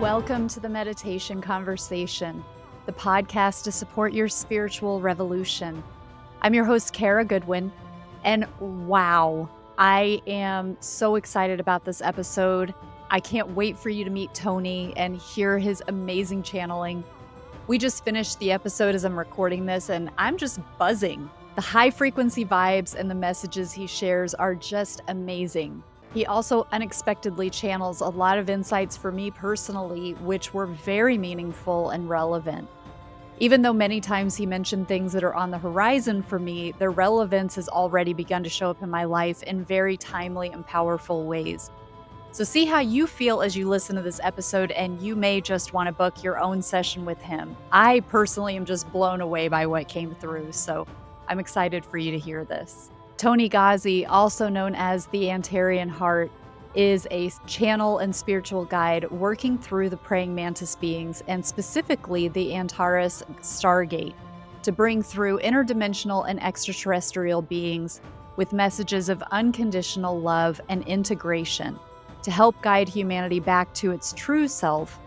Welcome to the Meditation Conversation, the podcast to support your spiritual revolution. I'm your host, Kara Goodwin, and wow, I am so excited about this episode. I can't wait for you to meet Toni and hear his amazing channeling. We just finished the episode as I'm recording this, and I'm just buzzing. The high frequency vibes and the messages he shares are just amazing. He also unexpectedly channels a lot of insights for me personally, which were very meaningful and relevant. Even though many times he mentioned things that are on the horizon for me, their relevance has already begun to show up in my life in very timely and powerful ways. So see how you feel as you listen to this episode, and you may just want to book your own session with him. I personally am just blown away by what came through, so I'm excited for you to hear this. Toni Ghazi, also known as the Antarian Heart, is a channel and spiritual guide working through the praying mantis beings, and specifically the Antares Stargate, to bring through interdimensional and extraterrestrial beings with messages of unconditional love and integration to help guide humanity back to its true self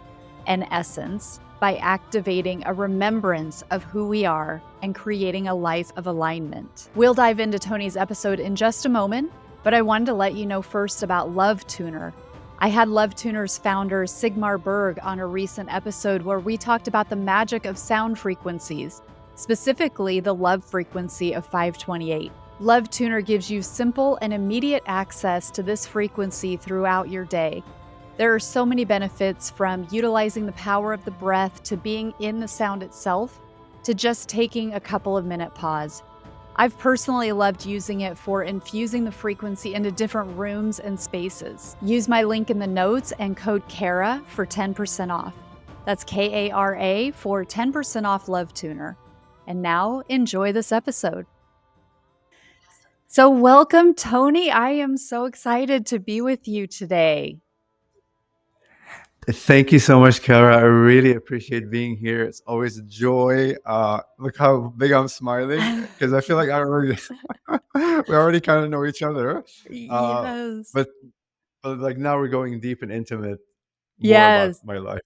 and essence by activating a remembrance of who we are and creating a life of alignment. We'll dive into Toni's episode in just a moment, but I wanted to let you know first about Love Tuner. I had Love Tuner's founder, Sigmar Berg, on a recent episode where we talked about the magic of sound frequencies, specifically the love frequency of 528. Love Tuner gives you simple and immediate access to this frequency throughout your day. There are so many benefits, from utilizing the power of the breath to being in the sound itself to just taking a couple of minute pause. I've personally loved using it for infusing the frequency into different rooms and spaces. Use my link in the notes and code KARA for 10% off. That's KARA for 10% off Love Tuner. And now enjoy this episode. So welcome, Toni. I am so excited to be with you today. Thank you so much, Kara. I really appreciate being here. It's always a joy. Look how big I'm smiling, because I feel like we already kind of know each other. Yes. But like now we're going deep and intimate more about Yes. my life.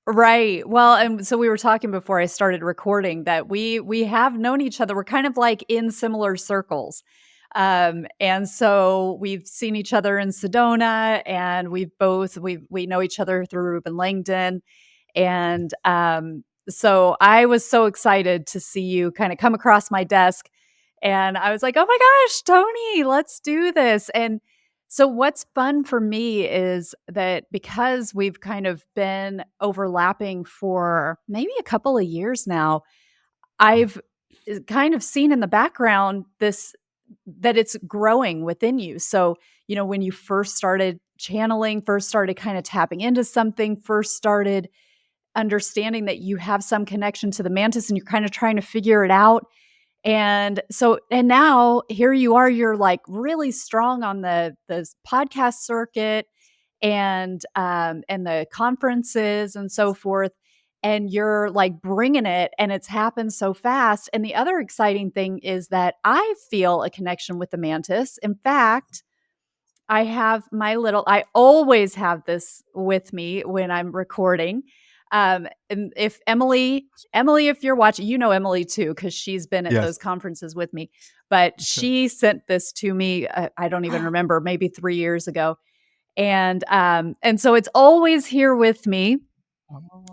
Right. Well, and so we were talking before I started recording that we have known each other. We're kind of like in similar circles. And so we've seen each other in Sedona, and we know each other through Ruben Langdon. And so I was so excited to see you kind of come across my desk, and I was like, oh my gosh, Toni, let's do this. And so what's fun for me is that because we've kind of been overlapping for maybe a couple of years now, I've kind of seen in the background that it's growing within you. So, when you first started channeling, first started kind of tapping into something, first started understanding that you have some connection to the mantis and you're kind of trying to figure it out. And now here you are, you're like really strong on the podcast circuit and the conferences and so forth. And you're like bringing it, and it's happened so fast. And the other exciting thing is that I feel a connection with the mantis. In fact, I always have this with me when I'm recording. And if Emily, if you're watching, Emily too, because she's been at those conferences with me. But she sent this to me, I don't even remember, maybe 3 years ago. And so it's always here with me.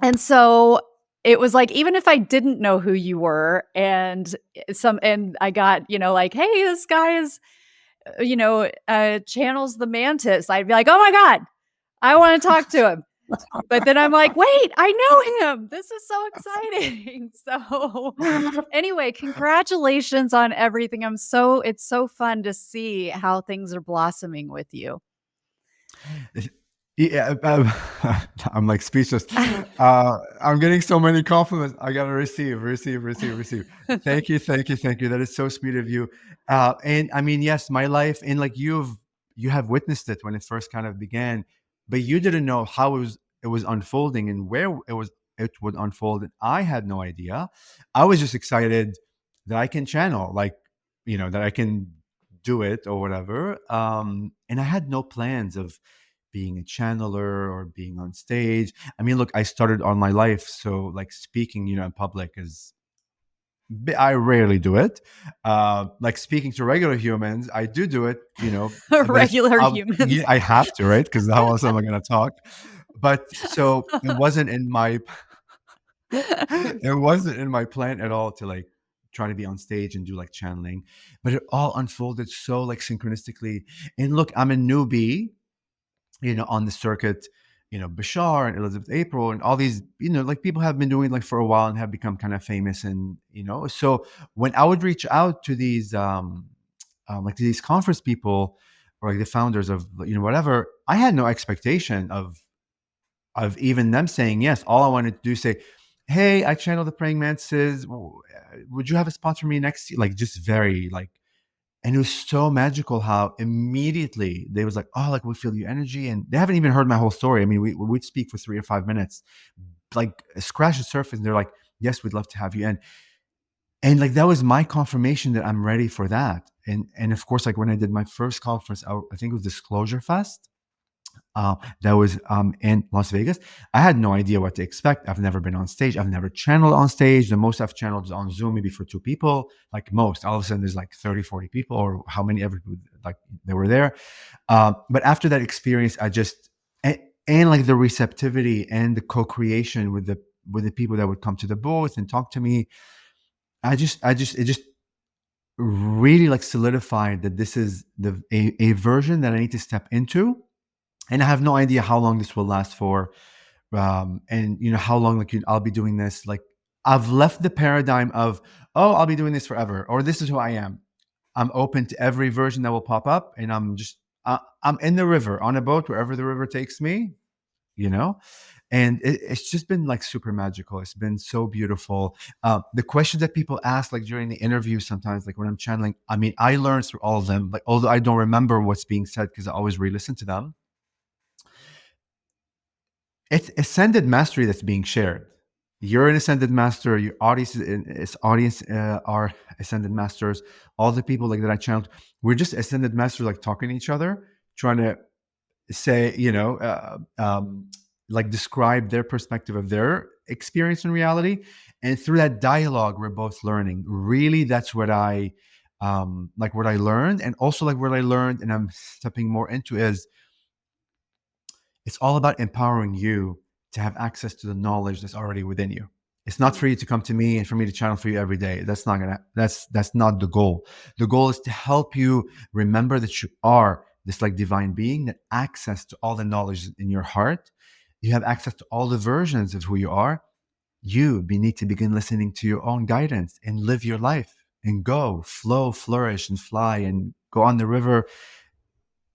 And so it was like, even if I didn't know who you were, and I got, like, hey, this guy is, channels the mantis, I'd be like, oh my God, I want to talk to him. But then I'm like, wait, I know him. This is so exciting. So anyway, congratulations on everything. It's so fun to see how things are blossoming with you. Yeah, I'm like speechless. I'm getting so many compliments. I gotta receive. Thank you. That is so sweet of you. And I mean, yes, my life, and like you have witnessed it when it first kind of began, but you didn't know how it was unfolding and where it would unfold. And I had no idea. I was just excited that I can channel, like, that I can do it or whatever. And I had no plans of being a channeler or being on stage. I mean, look, I started on my life, so like speaking, in public is I rarely do it. Like speaking to regular humans, I do it, but Regular humans. I have to, right? Because how else am I going to talk? But so it wasn't in my it wasn't in my plan at all to like try to be on stage and do like channeling, but it all unfolded so like synchronistically. And look, I'm a newbie, on the circuit, Bashar and Elizabeth April and all these, like people have been doing it like for a while and have become kind of famous. And, so when I would reach out to these, like to these conference people or like the founders of, whatever, I had no expectation of even them saying yes. All I wanted to do is say, hey, I channeled the praying mantises. Would you have a spot for me next year? Like just very like, and it was so magical how immediately they was like, oh, like we feel your energy. And they haven't even heard my whole story. I mean, we'd speak for 3 or 5 minutes, like scratch the surface. And they're like, yes, we'd love to have you. And like, that was my confirmation that I'm ready for that. And of course, like when I did my first conference, I think it was Disclosure Fest. That was in Las Vegas. I had no idea what to expect. I've never been on stage. I've never channeled on stage. The most I've channeled is on Zoom, maybe for 2 people. Like most, all of a sudden there's like 30, 40 people or how many ever like they were there. But after that experience, and like the receptivity and the co-creation with the people that would come to the booth and talk to me, it just really like solidified that this is a version that I need to step into. And I have no idea how long this will last for, and how long like I'll be doing this. Like I've left the paradigm of, oh, I'll be doing this forever, or this is who I am. I'm open to every version that will pop up, and I'm in the river on a boat wherever the river takes me, you know. And it's just been like super magical. It's been so beautiful. The questions that people ask like during the interview sometimes, like when I'm channeling, I mean, I learned through all of them. Like although I don't remember what's being said because I always re-listen to them, it's ascended mastery that's being shared. You're an ascended master. Your audience are ascended masters. All the people like that I channeled, we're just ascended masters, like talking to each other, trying to say, like describe their perspective of their experience in reality. And through that dialogue, we're both learning. Really, that's what like what I learned, and also like what I learned, and I'm stepping more into is it's all about empowering you to have access to the knowledge that's already within you. It's not for you to come to me and for me to channel for you every day. That's not the goal. The goal is to help you remember that you are this like divine being, that access to all the knowledge in your heart. You have access to all the versions of who you are. Need to begin listening to your own guidance and live your life and go, flow, flourish, and fly and go on the river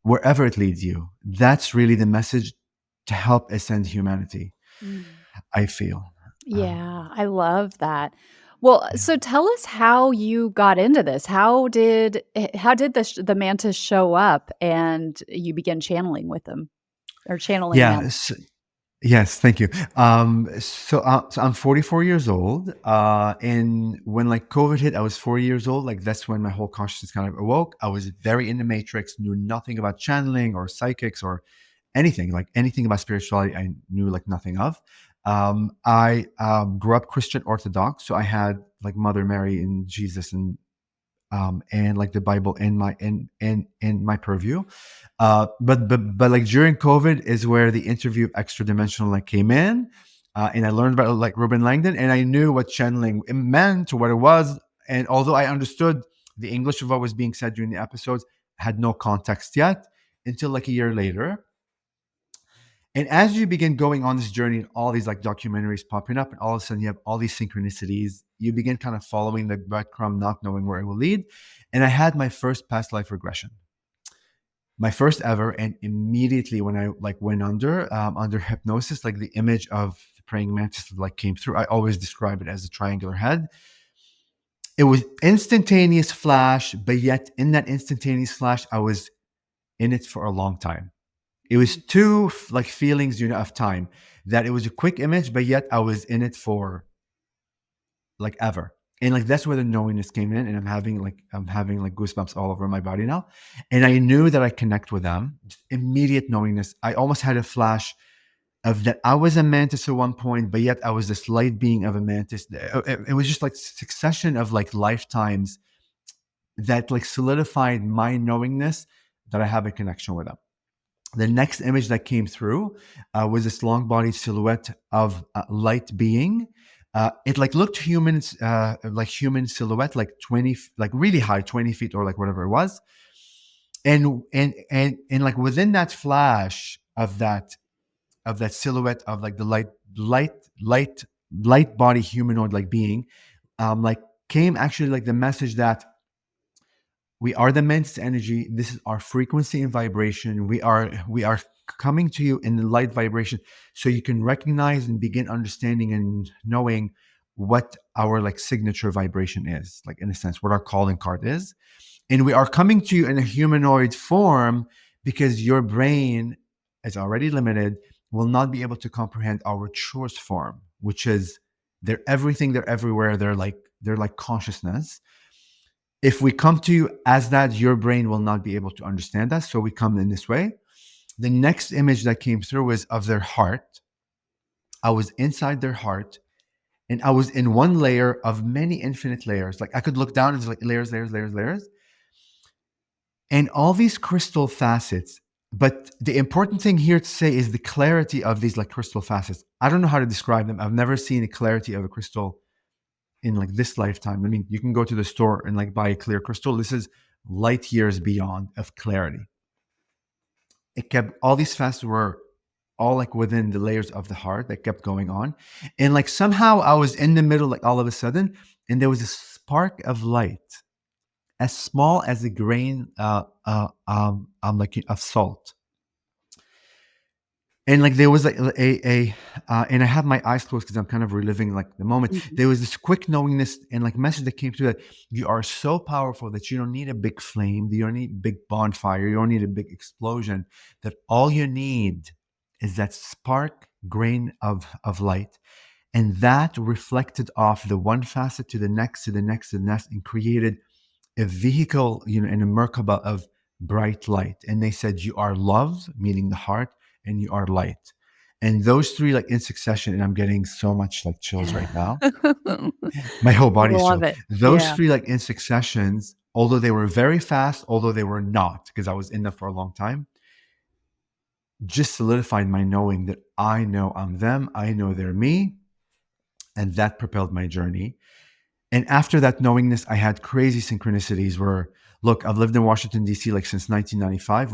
wherever it leads you. That's really the message to help ascend humanity, Mm. I feel. Yeah, I love that. Well, Yeah. so tell us how you got into this. How did the mantis show up and you began channeling with them or channeling Yeah. them? Yes. Thank you. So I'm 44 years old. And when like COVID hit, I was 4 years old. Like that's when my whole consciousness kind of awoke. I was very in the matrix, knew nothing about channeling or psychics or anything, like anything about spirituality. I knew like nothing of. I grew up Christian Orthodox. So I had like Mother Mary and Jesus and like the Bible in my purview. But like during COVID is where the interview of extra dimensional like came in, and I learned about like Ruben Langdon, and I knew what channeling it meant or what it was. And although I understood the English of what was being said during the episodes, I had no context yet until like a year later. And as you begin going on this journey, and all these like documentaries popping up, and all of a sudden you have all these synchronicities, you begin kind of following the breadcrumb, not knowing where it will lead. And I had my first past life regression, my first ever. And immediately when I like went under hypnosis, like the image of the praying mantis like came through. I always describe it as a triangular head. It was instantaneous flash, but yet in that instantaneous flash, I was in it for a long time. It was two like feelings, of time, that it was a quick image, but yet I was in it for like ever. And like that's where the knowingness came in, and I'm having like goosebumps all over my body now. And I knew that I connect with them. Just immediate knowingness. I almost had a flash of that I was a mantis at one point, but yet I was this light being of a mantis. It was just like succession of like lifetimes that like solidified my knowingness that I have a connection with them. The next image that came through was this long bodied silhouette of light being. It like looked human, like human silhouette, like 20, like really high, 20 feet or like whatever it was. And like within that flash of that silhouette of like the light, light, light body humanoid like being, like came actually like the message that we are the Mantis energy. This is our frequency and vibration. We are coming to you in the light vibration, so you can recognize and begin understanding and knowing what our like signature vibration is, like in a sense, what our calling card is. And we are coming to you in a humanoid form because your brain is already limited, will not be able to comprehend our truest form, which is they're everything, they're everywhere, they're like consciousness. If we come to you as that, your brain will not be able to understand us. So we come in this way. The next image that came through was of their heart. I was inside their heart, and I was in one layer of many infinite layers. Like I could look down, it's like layers, layers, layers, layers, and all these crystal facets. But the important thing here to say is the clarity of these like crystal facets. I don't know how to describe them. I've never seen a clarity of a crystal in like this lifetime. I mean, you can go to the store and like buy a clear crystal. This is light years beyond of clarity. It kept all these facets were all like within the layers of the heart that kept going on. And like somehow I was in the middle, like all of a sudden, and there was a spark of light as small as a grain like of salt. And like there was like and I have my eyes closed because I'm kind of reliving like the moment. Mhm. There was this quick knowingness and like message that came through that you are so powerful that you don't need a big flame, you don't need a big bonfire, you don't need a big explosion. That all you need is that spark grain of light, and that reflected off the one facet to the next, to the next, to the next, and created a vehicle, in a Merkaba of bright light. And they said, you are love, meaning the heart, and you are light. And those three, like in succession, and I'm getting so much like chills right now. My whole body is Love chilled. it. Those Yeah. three, like in successions, although they were very fast, although they were not, because I was in them for a long time, just solidified my knowing that I know I'm them, I know they're me, and that propelled my journey. And after that knowingness, I had crazy synchronicities where, look, I've lived in Washington D.C. like since 1995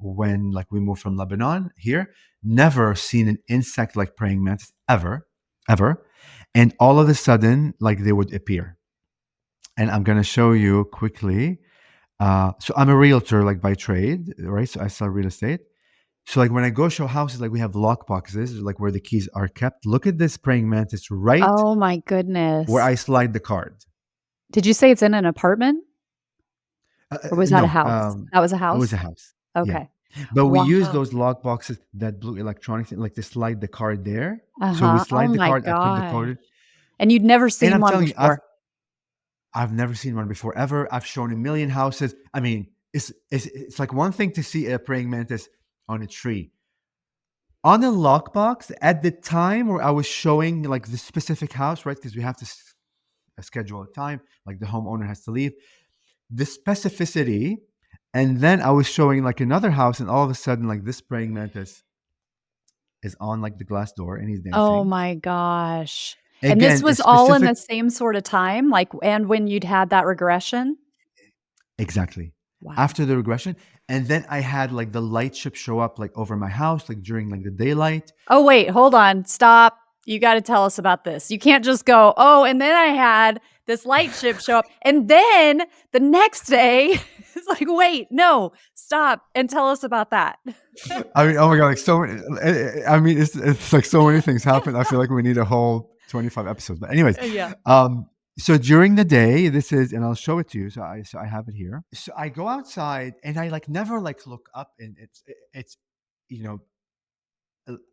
when like we moved from Lebanon here. Never seen an insect like praying mantis ever, ever. And all of a sudden, like they would appear. And I'm gonna show you quickly. So I'm a realtor, like by trade, right? So I sell real estate. So like when I go show houses, like we have lock boxes, like where the keys are kept. Look at this praying mantis right Oh my where goodness. I slide the card. Did you say it's in an apartment or was that a No, house? That was a it was house? a house. Yeah. Okay. But we use Wow. those lock boxes, that blue electronic thing, like to slide the card there. So we Uh-huh. Oh slide the my card, I put the gosh. code, And you'd never and seen I'm one telling you, I've before? I've never seen one before ever. I've shown a million houses. I mean, it's like one thing to see a praying mantis on a tree. On a lockbox at the time where I was showing like the specific house, right? Because we have to schedule a time, like the homeowner has to leave. The specificity, and then I was showing like another house, and all of a sudden, like this praying mantis is on like the glass door, and he's Oh dancing. my gosh. And this Again, a was all in specific, the same sort of time, like and when you'd had that regression? exactly Wow. after the regression, and then I had like the light ship show up like over my house, like during like the daylight. Oh, wait, hold on, stop. You gotta tell us about this. You can't just go, "Oh, and then I had this light ship show up, and then the next day" it's like, "Wait, no, stop, and tell us about that." I mean, oh my god, like so many. I mean, it's like so many things happen. I feel like we need a whole 25 episodes. But anyways, Yeah. um, so during the day, this is, and I'll show it to you. So I have it here. So I go outside, and I like never like look up, and it's you know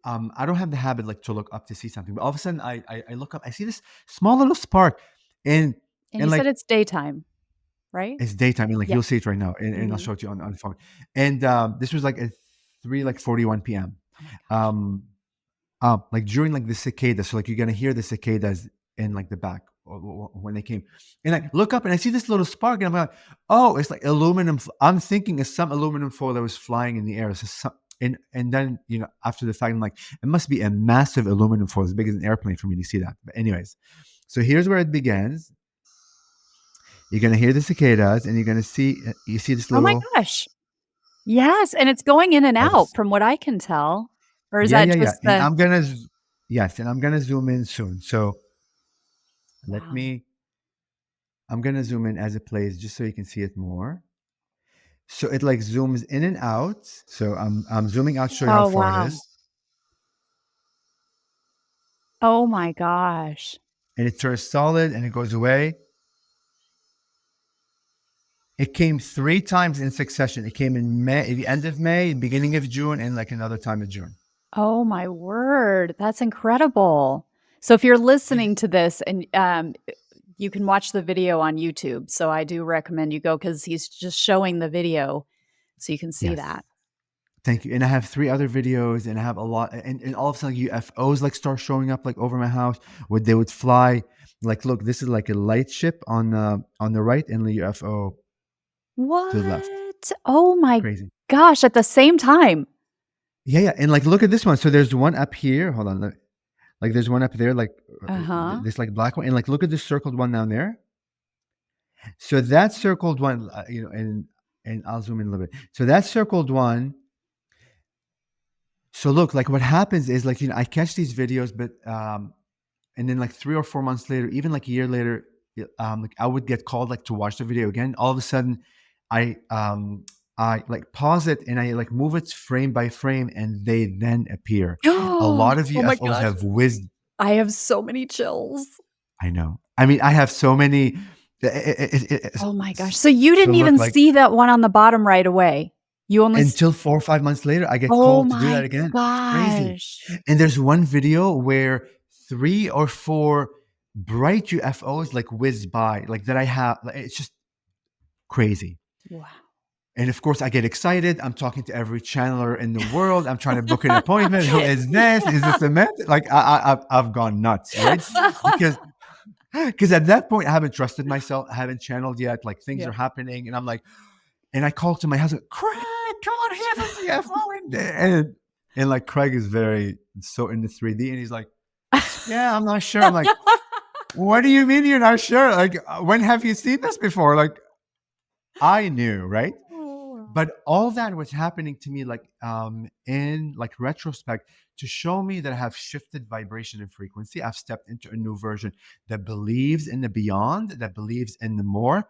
I don't have the habit like to look up to see something. But all of a sudden, I look up, I see this small little spark, And And you and said like it's daytime, right? it's daytime, and like Yeah. you'll see it right now, and I'll Mhm. show it to you on the phone. And this was like at 3:41 p.m. Oh my gosh. Um, like during like the cicadas, so like you're gonna hear the cicadas in like the back when they came, and I look up and I see this little spark, and I'm like, oh, it's like aluminum. I'm thinking it's some aluminum foil that was flying in the air. So and then after the fact, I'm like, it must be a massive aluminum foil, as big as an airplane for me to see that. But anyways, so here's where it begins. You're gonna hear the cicadas, and you're gonna see you see this Oh my little gosh. Yes, and it's going in and oh out this from what I can tell. Or is yeah that yeah yeah, just and the yes, and I'm gonna zoom in soon. So let wow. me I'm gonna zoom in as it plays just so you can see it more. So it like zooms in and out. So I'm zooming out to show you how Oh, far it wow. is, Oh my gosh. and it turns solid and it goes away. It came three times in succession. It came in May, at the end of May, beginning of June, and like another time in June. Oh my word. That's incredible. So if you're listening to this and, you can watch the video on YouTube, so I do recommend you go because he's just showing the video so you can see Yes. that. Thank you. And I have three other videos, and I have a lot, and all of a sudden UFOs like start showing up like over my house where they would fly. Like, look, this is like a light ship on the right and the UFO to the left. What? Oh my Crazy. gosh, at the same time? Yeah, yeah. And like look at this one. So there's one up here. Hold on. Like there's one up there, like Uh-huh. this like black one. And like look at this circled one down there. So that circled one, and I'll zoom in a little bit. So that circled one. So look, like what happens is like, I catch these videos, but and then like 3 or 4 months later, even like a year later, like I would get called like to watch the video again. All of a sudden, I um I like pause it and I like move it frame by frame, and they then appear. A lot of Oh my UFOs gosh. have whizzed. I have so many chills. I know. I mean, I have so many. Oh my gosh. So you So didn't look, even like see that one on the bottom right away? You only s until 4 or 5 months later, I get Oh called to do that my again. It's crazy. gosh. And there's one video where 3 or 4 bright UFOs like whiz by, like that I have. Like, it's just crazy. Wow. And of course, I get excited. I'm talking to every channeler in the world. I'm trying to book an appointment. Who is this? Is this a method? Like I've gone nuts, right? Because at that point, I haven't trusted myself. I haven't channeled yet. Like things Yeah. are happening, and I'm like, and I called to my husband, Craig, come on here, there's a UFO in there. And like Craig is very so into 3D, and he's like, yeah, I'm not sure. I'm like, what do you mean you're not sure? Like, when have you seen this before? Like, I knew, right? Oh, wow. But all that was happening to me, like in like retrospect, to show me that I have shifted vibration and frequency. I've stepped into a new version that believes in the beyond, that believes in the more,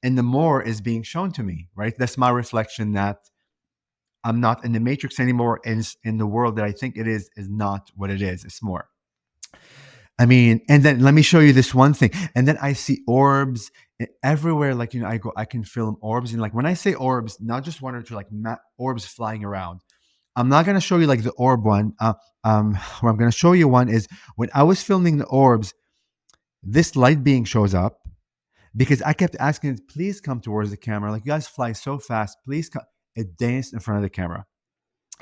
and the more is being shown to me. Right? That's my reflection that I'm not in the matrix anymore. And in the world that I think it is not what it is. It's more. I mean, and then let me show you this one thing. And then I see orbs everywhere. Like, I can film orbs. And like when I say orbs, not just one or two, like orbs flying around. I'm not going to show you like the orb one. What I'm going to show you one is when I was filming the orbs, this light being shows up because I kept asking it, please come towards the camera. Like, you guys fly so fast. Please come. It danced in front of the camera.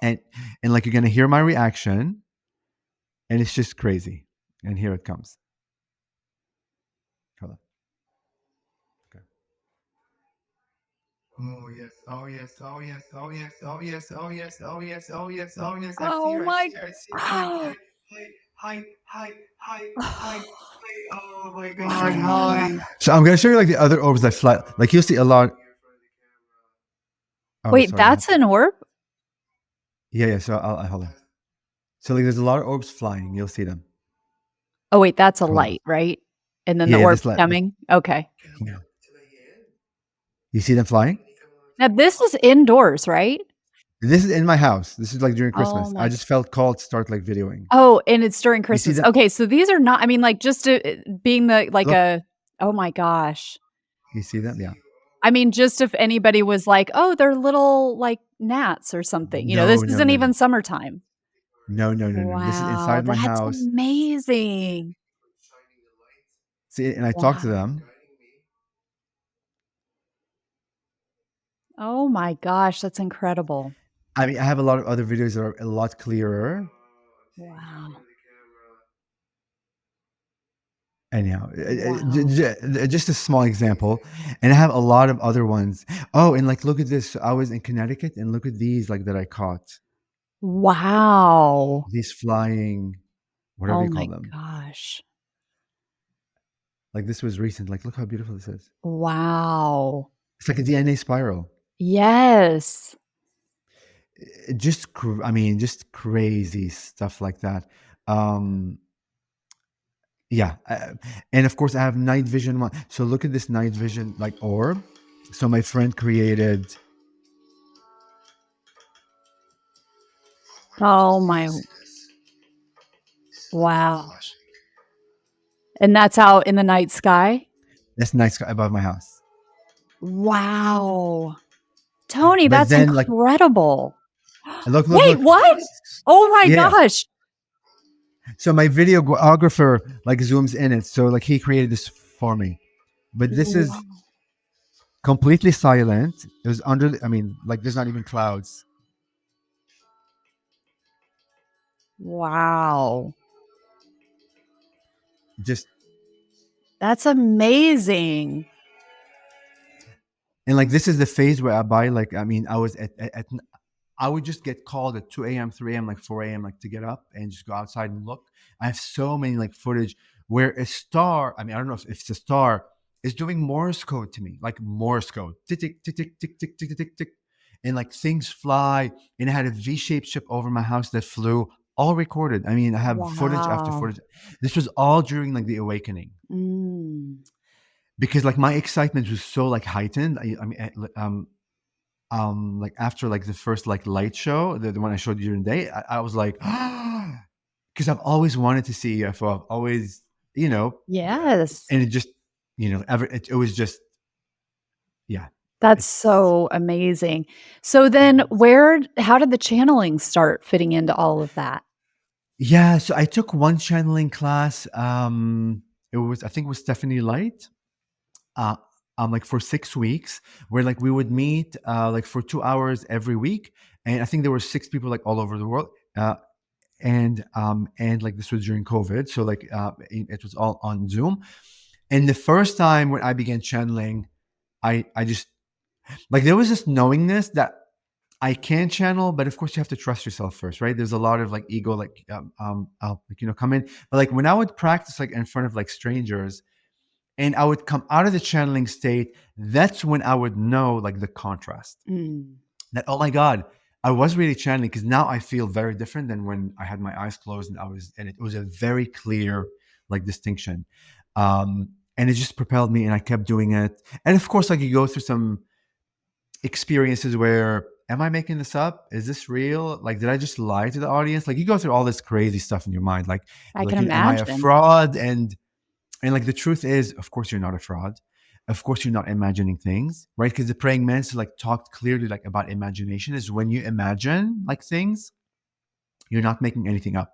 And, like, you're going to hear my reaction, and it's just crazy. And here it comes. Hold on. Okay. Oh yes, oh yes, oh yes, oh yes, oh yes, oh yes, oh yes, oh yes, oh yes. I see Oh you, I my see you, I see you. Hi, hi, hi, hi, hi, hi, hi. Oh my God, hi. So I'm gonna show you like the other orbs that fly. Like you'll see a lot. Oh, Wait, sorry, what that's happened? an orb? Yeah, yeah. So I'll hold on. So like, there's a lot of orbs flying. You'll see them. Oh, wait, that's a Hold on. light, right? And then Yeah, the yeah. orb's This light. coming? Okay. Yeah. You see them flying? Now this is indoors, right? This is in my house. This is like during Oh Christmas. I my just felt called to start like videoing. Oh, and it's during You see Christmas. them? Okay, so these are not I mean, like, just to being the like Look. a oh my gosh. You see them? Yeah. I mean, just if anybody was like, "Oh, they're little, like, gnats or something," this No, no, isn't no, no. even summertime. No, no, no, no. This is Wow, inside my that's house. amazing. See, and I talk to Wow. them. Oh my gosh, that's incredible. I mean, I have a lot of other videos that are a lot clearer. Wow. Anyhow, Wow. just a small example, and I have a lot of other ones. Oh, and like, look at this. I was in Connecticut, and look at these, like that I caught. Wow. These flying, whatever Oh you call my them. gosh. Like this was recent. Like, look how beautiful this is. Wow. It's like a DNA spiral. Yes. I mean, just crazy stuff like that. Um, yeah, and of course, I have night vision one. So look at this night vision like orb. So my friend created. Oh my wow. And that's out in the night sky? That's night sky above my house. Wow. Toni, But that's then, like, incredible. look. Wait, what? Oh my Yeah. gosh. So my videographer like zooms in it. So like he created this for me. But this is Wow. completely silent. It was under. I mean, like there's not even clouds. Wow. Just That's amazing. and like this is the phase where I buy. Like I mean, I was at I would just get called at 2 a.m., 3 a.m., like 4 a.m., like to get up and just go outside and look. I have so many like footage where a star, I mean, I don't know if it's a star, is doing Morse code to me, like Morse code, tick, tick, tick, tick, tick, tick, tick, tick, tick. And like things fly. And I had a V-shaped ship over my house that flew, all recorded. I mean, I have footage after Wow. footage. This was all during like the awakening Mm. because like my excitement was so like heightened. Like after like the first like light show, the one I showed you during the day, I was like, because I've always wanted to see UFO. I've always, Yes. and it just, it was just, yeah, That's it's so amazing. So then how did the channeling start fitting into all of that? yeah. So I took one channeling class. I think it was Stephanie Light. Uh, like for 6 weeks, where like we would meet like for 2 hours every week, and I think there were 6 people like all over the world. And like this was during COVID, so like it was all on Zoom. And the first time when I began channeling, I just like there was this knowingness that I can channel, but of course you have to trust yourself first, right? There's a lot of like ego, like like come in. But like when I would practice like in front of like strangers, and I would come out of the channeling state, that's when I would know like the contrast. Mm. That, oh my God, I was really channeling, because now I feel very different than when I had my eyes closed and it was a very clear like distinction. And it just propelled me and I kept doing it. And of course, like you go through some experiences where, am I making this up? Is this real? Like, did I just lie to the audience? Like you go through all this crazy stuff in your mind. I can Am I a imagine. fraud? And like the truth is, of course, you're not a fraud. Of course, you're not imagining things, right? Because the praying mantis like talked clearly like about imagination is when you imagine like things, you're not making anything up.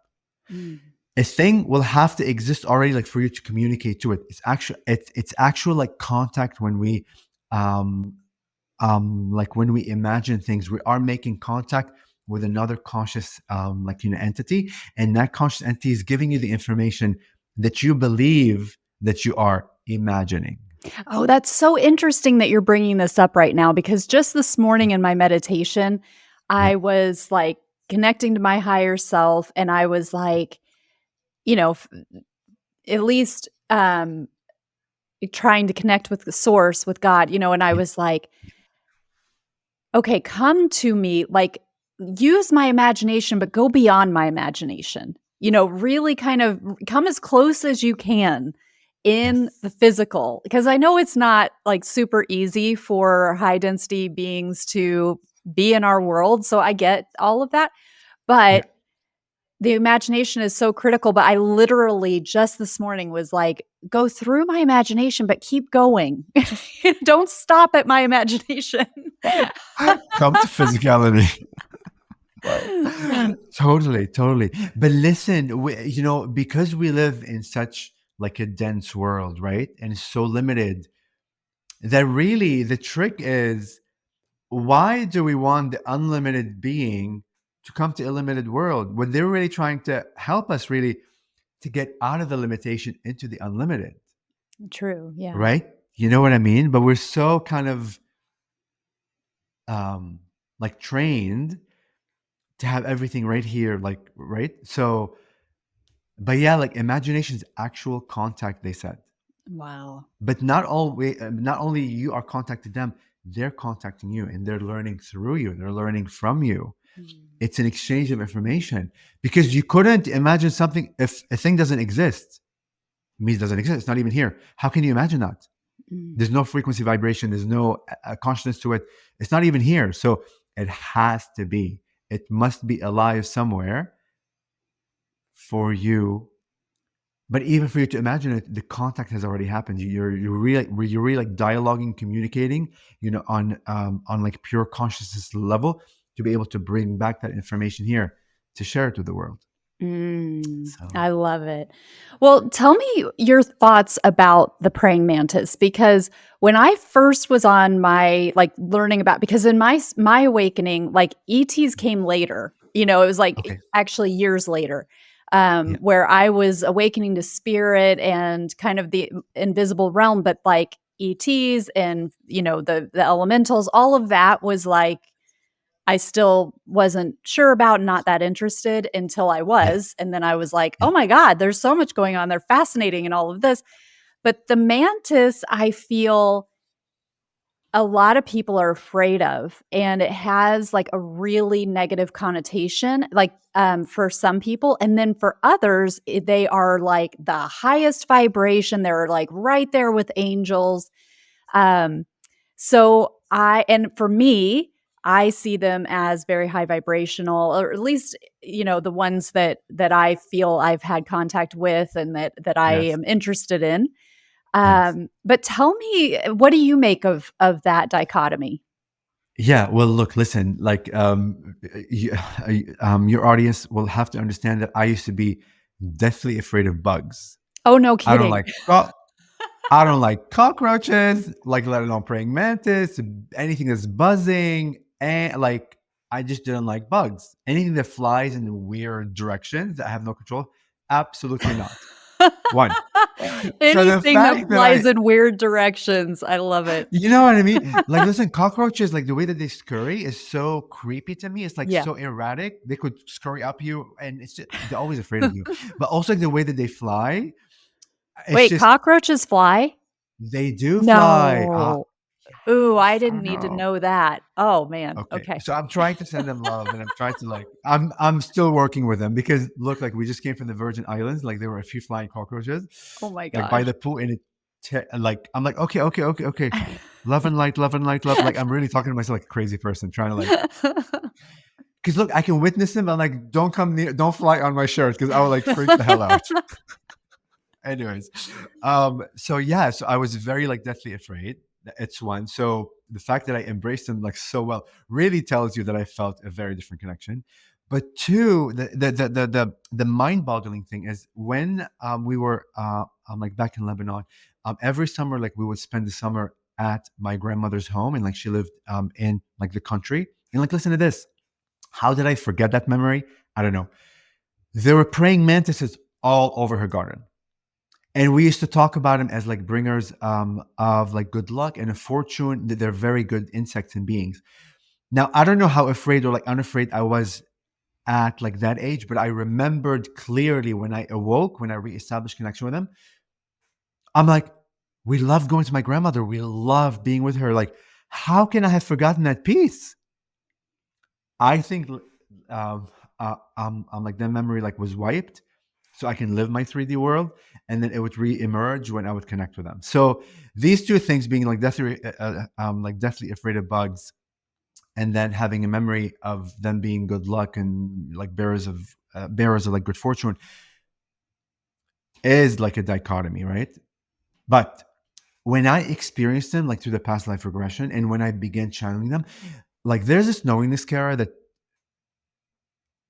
Mm. A thing will have to exist already, like for you to communicate to it. It's actual like contact when we um like when we imagine things, we are making contact with another conscious entity, and that conscious entity is giving you the information that you believe that you are imagining. Oh, that's so interesting that you're bringing this up right now, because just this morning in my meditation, Yeah. I was like connecting to my higher self, and I was like, you know, at least trying to connect with the source, with God, and I Yeah. was like, okay, come to me, like, use my imagination, but go beyond my imagination. Really kind of come as close as you can in the Yes. physical, because I know it's not like super easy for high density beings to be in our world. So I get all of that. Yeah. But the imagination is so critical. But I literally just this morning was like, go through my imagination, but keep going. Don't stop at my imagination. Come to physicality. Well, totally. But listen, because we live in such like a dense world, right? And it's so limited that really the trick is, why do we want the unlimited being to come to a limited world when they're really trying to help us really to get out of the limitation into the unlimited, True. Yeah. right? You know what I mean? But we're so kind of um like trained to have everything right here, like, right? So, but yeah, like imagination is actual contact, they said. Wow. But not only you are contacting them, they're contacting you and they're learning through you, they're learning from you. Mm. It's an exchange of information, because you couldn't imagine something if a thing doesn't exist. It means it doesn't exist, it's not even here. How can you imagine that? Mm. There's no frequency vibration, there's no consciousness to it, it's not even here. So it has to be, it must be alive somewhere for you. But even for you to imagine it, the contact has already happened. You're really like dialoguing, communicating, on like pure consciousness level, to be able to bring back that information here to share it with the world. So I love it. Well, tell me your thoughts about the praying mantis, because when I first was on my like learning about, because in my awakening, like ETs came later. It was like okay, actually years later, yeah, where I was awakening to spirit and kind of the invisible realm, but like ETs and the elementals, all of that was like I still wasn't sure about, not that interested until I yeah, was. And then I was like, yeah, oh my God, there's so much going on. They're fascinating and all of this. But the mantis, I feel a lot of people are afraid of, and it has like a really negative connotation, like for some people. And then for others, they are like the highest vibration. They're like right there with angels. Um, and for me, I see them as very high vibrational, or at least, the ones that I feel I've had contact with and that I yes, am interested in. yes. But tell me, what do you make of that dichotomy? Yeah, well, look, listen, like, your audience will have to understand that I used to be deathly afraid of bugs. Oh, no I don't kidding. like I don't like cockroaches, like let alone praying mantis, anything that's buzzing, and like I just didn't like bugs. Anything that flies in weird directions that I have no control, absolutely not. One. So the Anything that fact that flies in weird directions. I love it. you know what I mean? Like, listen, cockroaches, like the way that they scurry is so creepy to me. It's like Yeah. so erratic. They could scurry up you, and it's just, they're always afraid of you. But also like, the way that they fly, it's Wait, just cockroaches fly? they do fly. No. Ooh, I Yes, I didn't don't need to know. know that. Oh, man. Okay, Okay. so I'm trying to send them love, and I'm trying to like I'm still working with them, because look, like we just came from the Virgin Islands, like there were a few flying cockroaches, Oh my like by gosh. the pool, and like I'm like, okay, okay, okay, okay, love and light, love and light, love. Like I'm really talking to myself like a crazy person, trying to like, because look, I can witness them. I'm like, don't come near, don't fly on my shirt, because I would like freak the hell out. Anyways, so yeah, so I was very like deathly afraid. It's one. So the fact that I embraced them like so well really tells you that I felt a very different connection. But two, the mind-boggling thing is when we were like back in Lebanon, every summer like we would spend the summer at my grandmother's home, and like she lived in like the country. And like, listen to this. How did I forget that memory? I don't know. There were praying mantises all over her garden, and we used to talk about them as like bringers of like good luck and a fortune. That they're very good insects and beings. Now I don't know how afraid or like unafraid I was at like that age, but I remembered clearly when I awoke, when I reestablished connection with them. I'm like, we love going to my grandmother. We love being with her. Like, how can I have forgotten that piece? I think I'm like that memory like was wiped, so I can live my 3D world, and then it would re-emerge when I would connect with them. So these two things, being like deathly afraid of bugs, and then having a memory of them being good luck and like bearers of like good fortune, is like a dichotomy, right? But when I experienced them like through the past life regression, and when I began channeling them, like there's this knowingness, Kara, that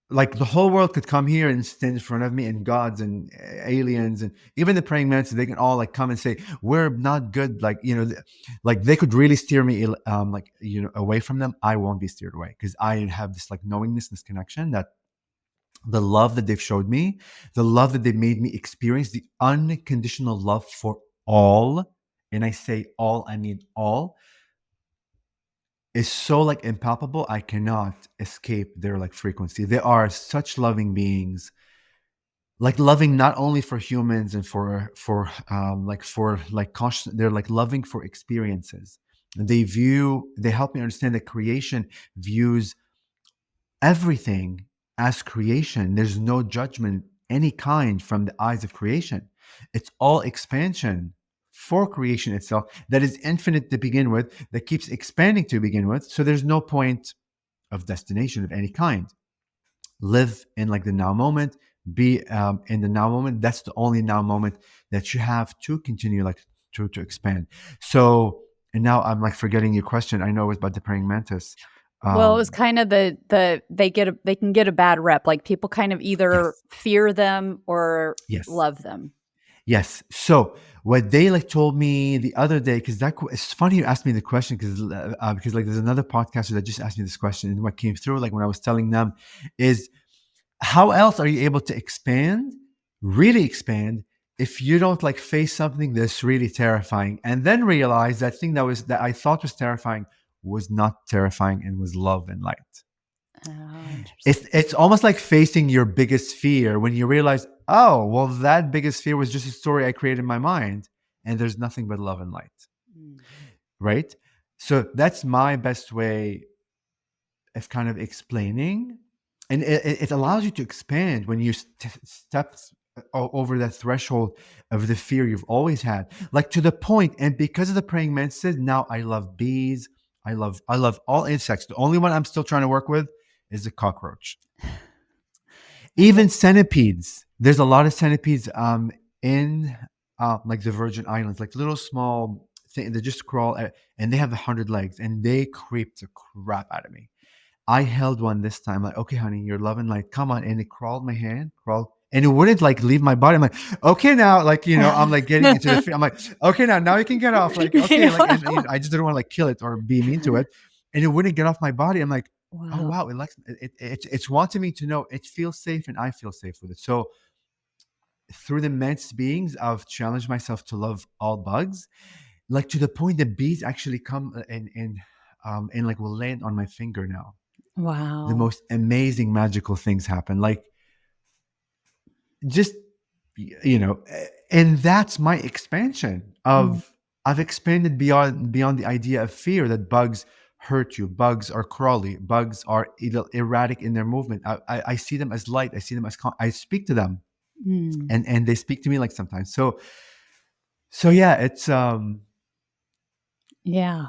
like the whole world could come here and stand in front of me, and gods and aliens and even the praying mantis, they can all like come and say we're not good, like like they could really steer me like away from them. I won't be steered away because I have this like knowingness, this connection, that the love that they've showed me, the love that they made me experience, the unconditional love for all, and I say all, I mean all, is so like impalpable. I cannot escape their like frequency. They are such loving beings, like loving not only for humans and for like conscious. They're like loving for experiences. They help me understand that creation views everything as creation. There's no judgment any kind from the eyes of creation. It's all expansion for creation itself that is infinite to begin with, that keeps expanding to begin with. So there's no point of destination of any kind. Live in like the now moment, be in the now moment. That's the only now moment that you have to continue like to expand. So, and now I'm like forgetting your question. I know it was about the praying mantis. Well, it was um kind of they can get a bad rep. Like people kind of either yes, fear them or yes, love them. yes. So what they like told me the other day, because it's funny you asked me the question, because like there's another podcaster that just asked me this question, and what came through like when I was telling them is, how else are you able to expand, really expand, if you don't like face something that's really terrifying and then realize that thing that I thought was terrifying was not terrifying and was love and light. Oh, interesting. It's almost like facing your biggest fear when you realize, oh, well, that biggest fear was just a story I created in my mind, and there's nothing but love and light, Mm. right? So that's my best way of kind of explaining, and it allows you to expand when you step over that threshold of the fear you've always had, like to the point. And because of the praying mantis, now I love bees. I love all insects. The only one I'm still trying to work with is the cockroach. And Even centipedes. There's a lot of centipedes in like the Virgin Islands, like little small thing. They just crawl and they have 100 legs, and they creep the crap out of me. I held one this time, like, okay, honey, you're loving light. Come on. And it crawled my hand, crawled, and it wouldn't like leave my body. I'm like, okay, now, like, I'm like getting into the fear. I'm like, okay, now you can get off. Like, okay, like, and I just didn't want to like kill it or be mean to it. And it wouldn't get off my body. I'm like, oh wow. wow, it likes it's wanting me to know it feels safe and I feel safe with it. So through the immense beings, I've challenged myself to love all bugs, like to the point that bees actually come and like will land on my finger now. The Wow. most amazing magical things happen, like just and that's my expansion Mm. of, I've expanded beyond the idea of fear that bugs hurt you. Bugs are crawly, bugs are erratic in their movement. I see them as light. I see them as I speak to them, Mm. and they speak to me like sometimes. So yeah, Yeah.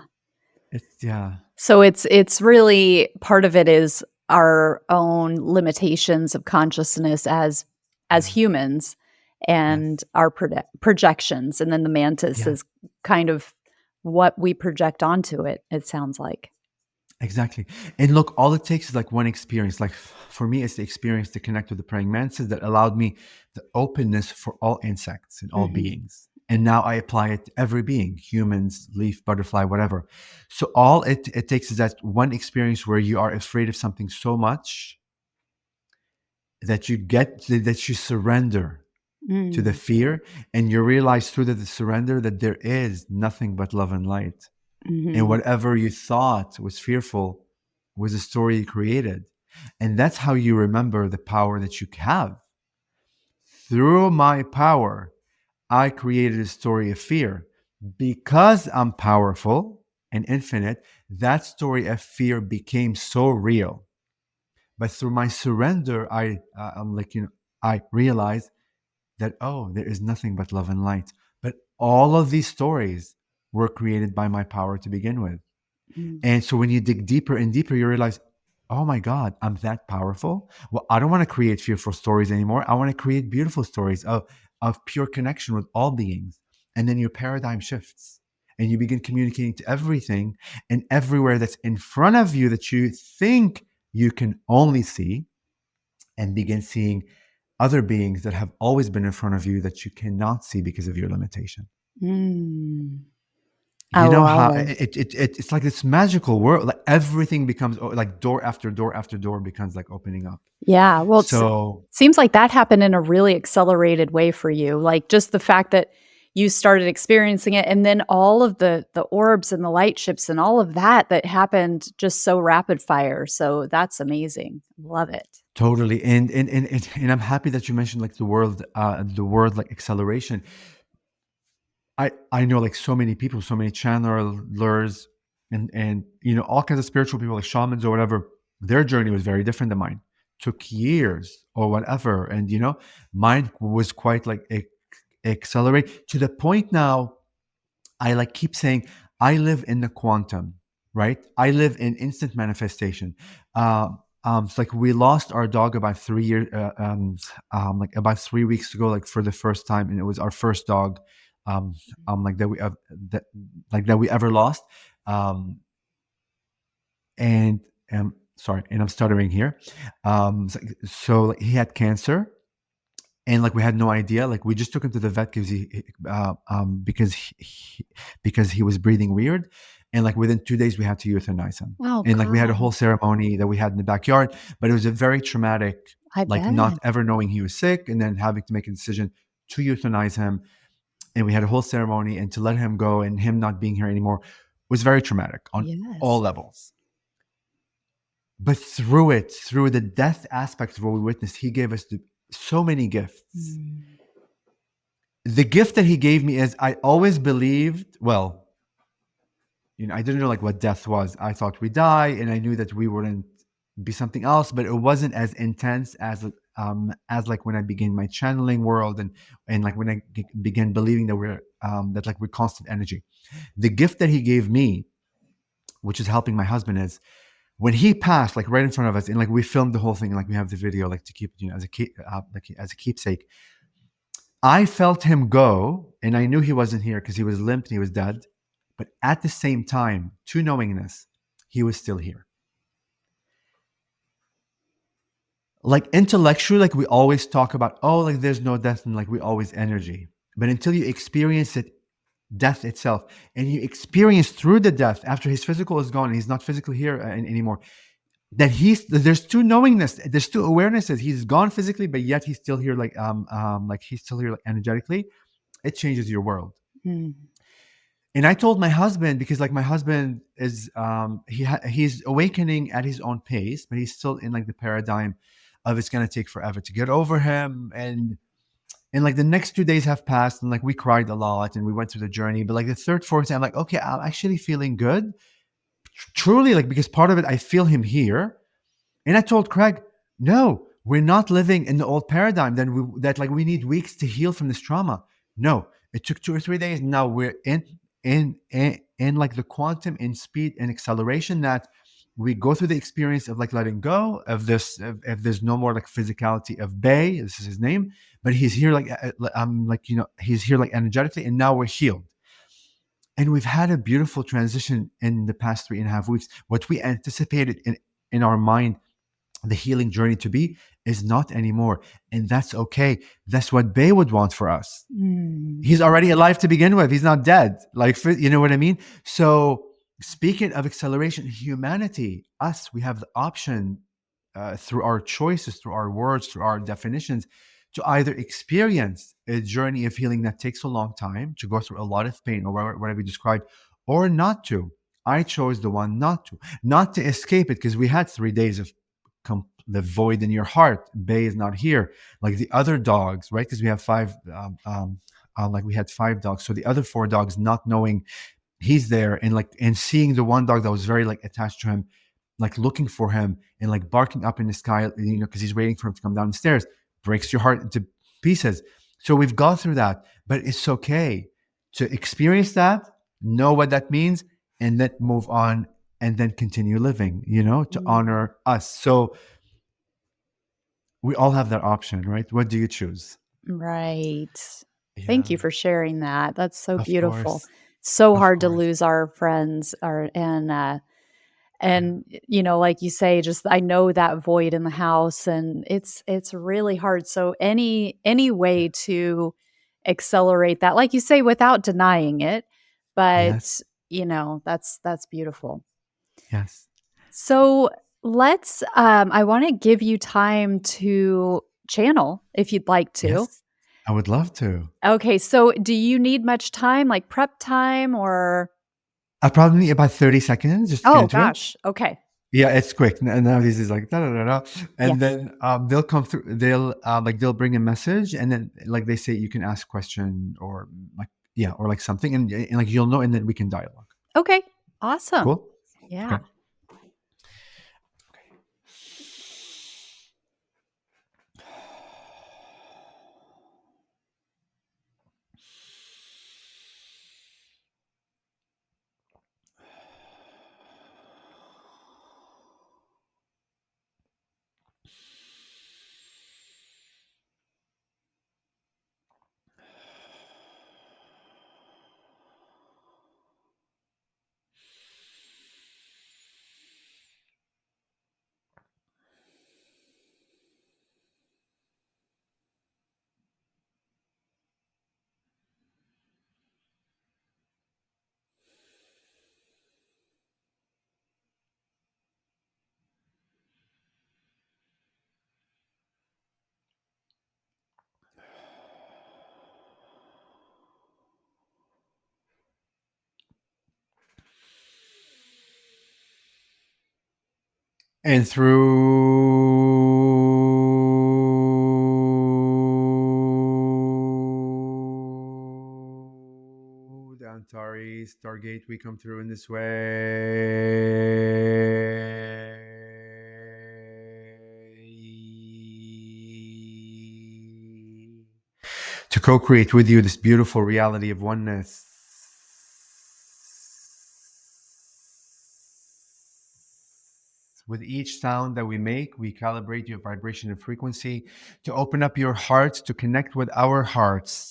it's yeah, So it's really part of it is our own limitations of consciousness as yeah, humans and yes, our projections, and then the mantis yeah. is kind of what we project onto it, it sounds like. Exactly. And look, all it takes is like one experience. Like for me, it's the experience to connect with the praying mantis that allowed me the openness for all insects and all Mhm. beings. And now I apply it to every being, humans, leaf, butterfly, whatever. So all it takes is that one experience where you are afraid of something so much that that you surrender to the Mm. fear, and you realize through the surrender that there is nothing but love and light. And Mhm. whatever you thought was fearful was a story you created. And that's how you remember the power that you have. Through my power, I created a story of fear. Because I'm powerful and infinite, that story of fear became so real. But through my surrender, I'm like, I realized that, oh, there is nothing but love and light. But all of these stories were created by my power to begin with. Mm. And so when you dig deeper and deeper, you realize, oh my God, I'm that powerful. Well, I don't want to create fearful stories anymore. I want to create beautiful stories of pure connection with all beings. And then your paradigm shifts and you begin communicating to everything and everywhere that's in front of you that you think you can only see. and begin seeing other beings that have always been in front of you that you cannot see because of your limitation. Mm. I You know how love. it's like this magical world. Like everything becomes like door after door after door becomes like opening up. Yeah, well, So seems like that happened in a really accelerated way for you, like, just the fact that you started experiencing it, and then all of the orbs and the light ships and all of that that happened just so rapid fire, so that's amazing. Love it. totally, and I'm happy that you mentioned like the word like acceleration. I know like so many people, so many channelers, and all kinds of spiritual people like shamans or whatever. Their journey was very different than mine. Took years or whatever, and mine was quite like accelerate to the point now. I like keep saying I live in the quantum, right? I live in instant manifestation. It's like we lost our dog about 3 years, like about 3 weeks ago, like for the first time, and it was our first dog, um, like that, like that we ever lost. Um, and sorry, and I'm stuttering here. So he had cancer, and like we had no idea. Like we just took him to the vet because he was breathing weird, and like within 2 days we had to euthanize him. Oh And like we had a god, whole ceremony that we had in the backyard, but it was a very traumatic, I like bet. not ever knowing he was sick and then having to make a decision to euthanize him. And we had a whole ceremony, and to let him go and him not being here anymore was very traumatic on all Yes. levels. But through the death aspect of what we witnessed, he gave us so many gifts. Mm. The gift that he gave me is I always believed, well, I didn't know like what death was. I thought we die, and I knew that we wouldn't be something else, but it wasn't as intense as like when I began my channeling world, and like when I began believing that we're constant energy. The gift that he gave me, which is helping my husband, is when he passed, like right in front of us, and like we filmed the whole thing, and like we have the video, like to keep as a keepsake. I felt him go, and I knew he wasn't here because he was limp and he was dead. But at the same time, to knowingness, he was still here. Like intellectually, like we always talk about, oh, like there's no death and like we always energy. But until you experience it, death itself, and you experience through the death after his physical is gone, and he's not physically here anymore, that there's two knowingness, there's two awarenesses. He's gone physically, but yet he's still here, like he's still here like energetically. It changes your world. Mm. And I told my husband, because like my husband is he's awakening at his own pace, but he's still in like the paradigm of it's gonna take forever to get over him. And like the next 2 days have passed, and like we cried a lot and we went through the journey. But like the third, fourth day, I'm like, okay, I'm actually feeling good. Truly, like because part of it I feel him here. And I told Craig, no, we're not living in the old paradigm that like we need weeks to heal from this trauma. No, it took 2 or 3 days. Now we're in like the quantum in speed and acceleration that we go through the experience of like letting go of this. If there's no more like physicality of Bay, this is his name, but he's here like he's here like energetically, and now we're healed. And we've had a beautiful transition in the past 3.5 weeks. What we anticipated in our mind the healing journey to be is not anymore, and that's okay. That's what Bay would want for us. Mm. He's already alive to begin with. He's not dead. Like, you know what I mean? So speaking of acceleration, humanity, us, we have the option through our choices, through our words, through our definitions, to either experience a journey of healing that takes a long time, to go through a lot of pain or whatever we described, or not to. I chose the one not to escape it, because we had 3 days of the void in your heart. Bay is not here, like the other dogs, right? Because we have five, like we had 5 dogs. So the other 4 dogs, not knowing he's there, and seeing the one dog that was very like attached to him, like looking for him and like barking up in the sky, because he's waiting for him to come down the stairs, breaks your heart into pieces. So we've gone through that, but it's okay to experience that, know what that means, and then move on, and then continue living, to Mm. honor us. So we all have that option, right? What do you choose? Right. Thank Yeah, you for sharing that. That's so of beautiful. course. So Of hard to course. lose our friends, And, like you say, just I know that void in the house, and it's really hard. So any way to accelerate that, like you say, without denying it, Yes. but, that's beautiful. Yes. So let's I want to give you time to channel if you'd like to. Yes. I would love to. Okay, so do you need much time, like prep time or I probably need about 30 seconds just to get Oh into it. gosh. Okay. Yeah, it's quick. And now this is like da da da da, Yeah. and then they'll come through. They'll bring a message, and then like they say, you can ask question or like yeah, or like something, and like you'll know, and then we can dialogue. Okay. Awesome. Cool. Yeah. Okay. And through the Antares Stargate, we come through in this way to co-create with you this beautiful reality of oneness. With each sound that we make, we calibrate your vibration and frequency to open up your heart to connect with our hearts,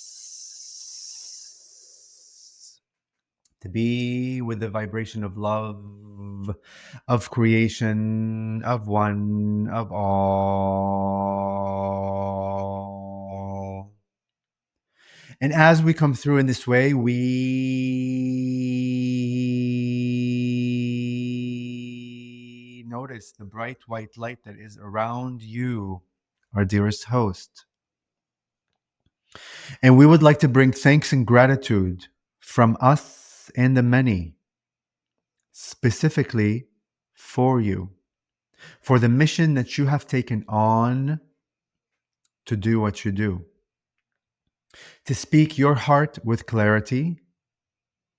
to be with the vibration of love, of creation, of one, of all. And as we come through in this way, we notice the bright white light that is around you, our dearest host. And we would like to bring thanks and gratitude from us and the many, specifically for you, for the mission that you have taken on to do what you do, to speak your heart with clarity,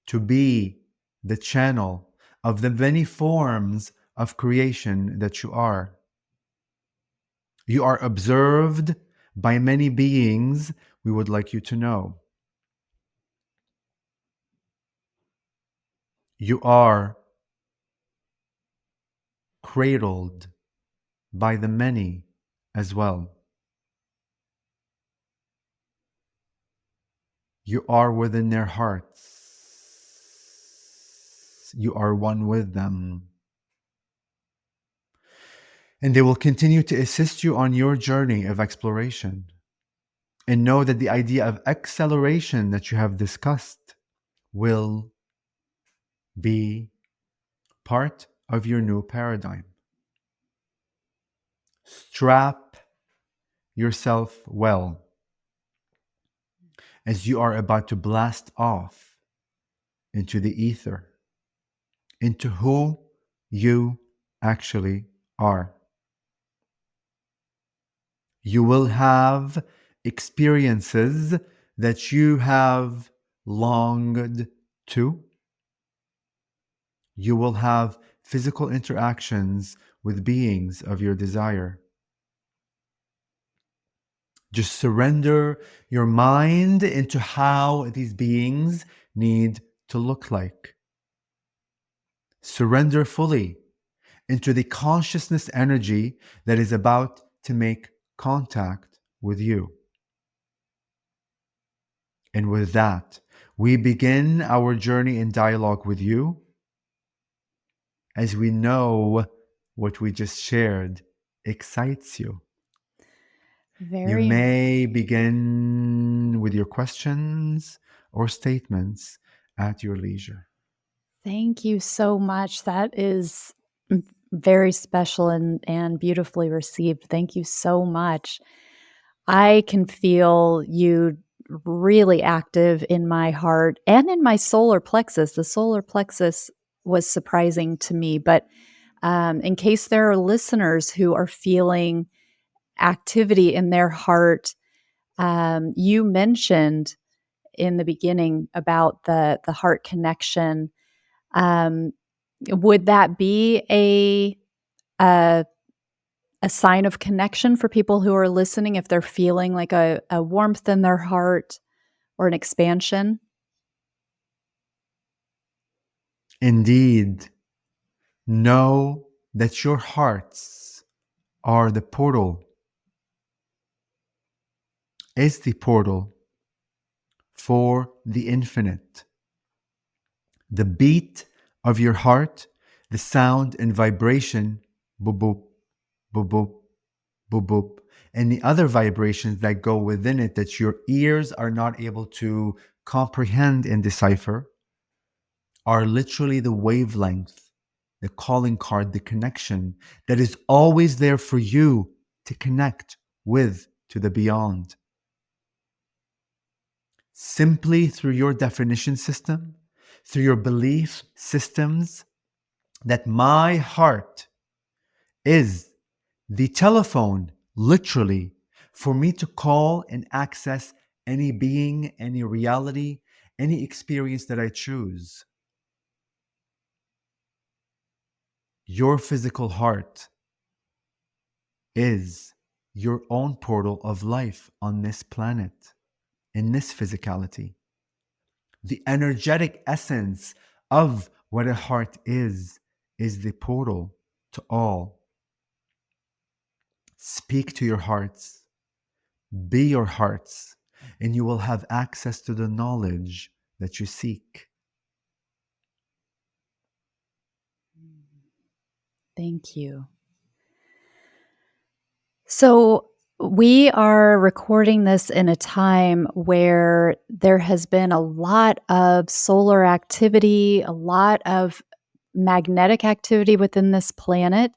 to be the channel of the many forms of creation that you are. You are observed by many beings, we would like you to know. You are cradled by the many as well. You are within their hearts. You are one with them. And they will continue to assist you on your journey of exploration. And know that the idea of acceleration that you have discussed will be part of your new paradigm. Strap yourself well as you are about to blast off into the ether, into who you actually are. You will have experiences that you have longed to. You will have physical interactions with beings of your desire. Just surrender your mind into how these beings need to look like. Surrender fully into the consciousness energy that is about to make contact with you. And with that, we begin our journey in dialogue with you as we know what we just shared excites you. You Very. may begin with your questions or statements at your leisure. Thank you so much. That is very special and beautifully received. Thank you so much. I can feel you really active in my heart and in my solar plexus. The solar plexus was surprising to me, but in case there are listeners who are feeling activity in their heart, you mentioned in the beginning about the heart connection. Um, would that be a a sign of connection for people who are listening if they're feeling like a warmth in their heart or an expansion? Indeed, know that your hearts are the portal, is the portal for the infinite. The beat of your heart, the sound and vibration, boop, boop, boop, boop, boop, boop, and the other vibrations that go within it that your ears are not able to comprehend and decipher, are literally the wavelength, the calling card, the connection that is always there for you to connect with to the beyond. Simply through your definition system, through your belief systems, that my heart is the telephone, literally, for me to call and access any being, any reality, any experience that I choose. Your physical heart is your own portal of life on this planet, in this physicality. The energetic essence of what a heart is the portal to all. Speak to your hearts, be your hearts, and you will have access to the knowledge that you seek. Thank you. So, we are recording this in a time where there has been a lot of solar activity, a lot of magnetic activity within this planet.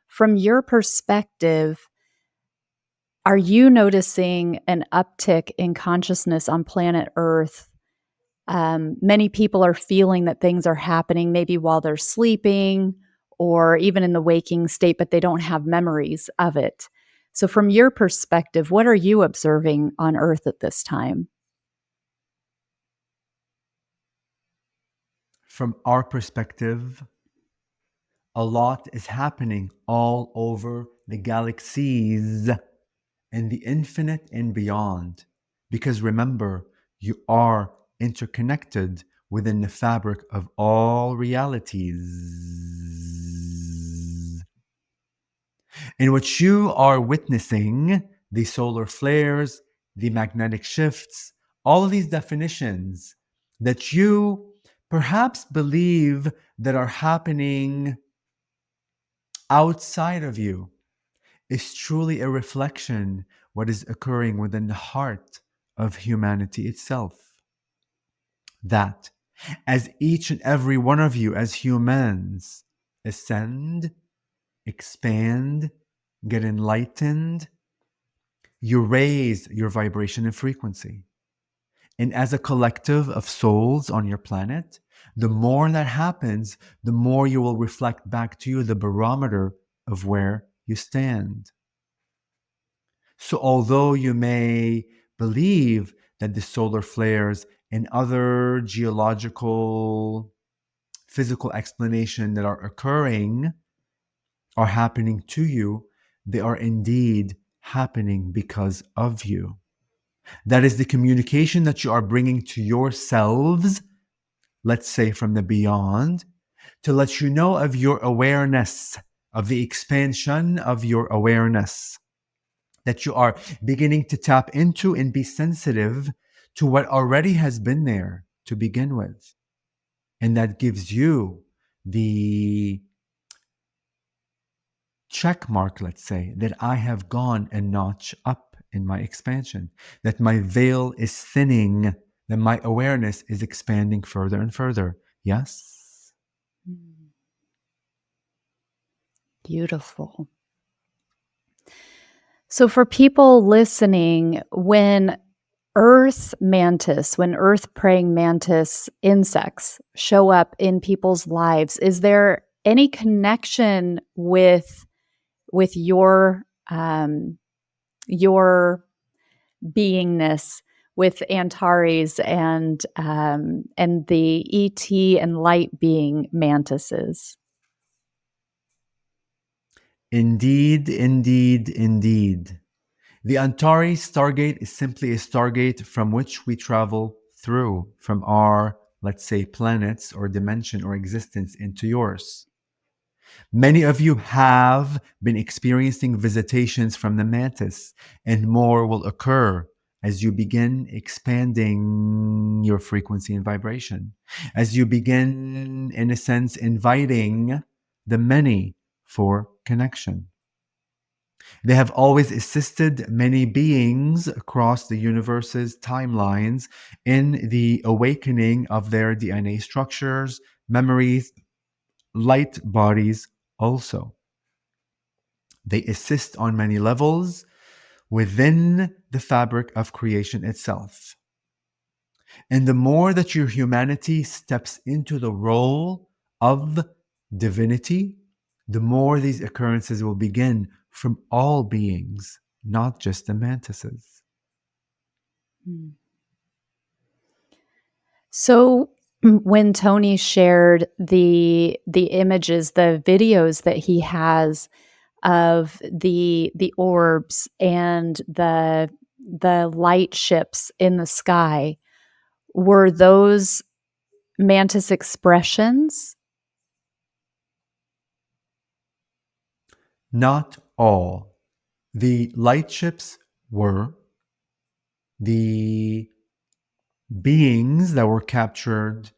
From your perspective, are you noticing an uptick in consciousness on planet Earth? Many people are feeling that things are happening maybe while they're sleeping or even in the waking state, but they don't have memories of it. So, from your perspective, what are you observing on Earth at this time? From our perspective, a lot is happening all over the galaxies and the infinite and beyond. Because remember, you are interconnected within the fabric of all realities. And what you are witnessing, the solar flares, the magnetic shifts, all of these definitions that you perhaps believe that are happening outside of you, is truly a reflection what is occurring within the heart of humanity itself. That as each and every one of you as humans ascend, expand, get enlightened, you raise your vibration and frequency. And as a collective of souls on your planet, the more that happens, the more you will reflect back to you the barometer of where you stand. So, although you may believe that the solar flares and other geological, physical explanation that are occurring are happening to you, they are indeed happening because of you. That is the communication that you are bringing to yourselves, let's say from the beyond, to let you know of your awareness, of the expansion of your awareness, that you are beginning to tap into and be sensitive to what already has been there to begin with. And that gives you the check mark, let's say, that I have gone a notch up in my expansion, that my veil is thinning, that my awareness is expanding further and further. Yes? Mm. Beautiful. So, for people listening, when earth praying mantis insects show up in people's lives, is there any connection with your beingness with Antares and the ET and light being mantises? Indeed, indeed, indeed. The Antares Stargate is simply a stargate from which we travel through from our, let's say, planets or dimension or existence into yours. Many of you have been experiencing visitations from the mantis, and more will occur as you begin expanding your frequency and vibration, as you begin, in a sense, inviting the many for connection. They have always assisted many beings across the universe's timelines in the awakening of their DNA structures, memories, light bodies also. They assist on many levels within the fabric of creation itself. And the more that your humanity steps into the role of divinity, the more these occurrences will begin from all beings, not just the mantises. Hmm. So when Tony shared the images, the videos that he has of the orbs and the light ships in the sky, were those mantis expressions? Not all. The light ships were the beings that were captured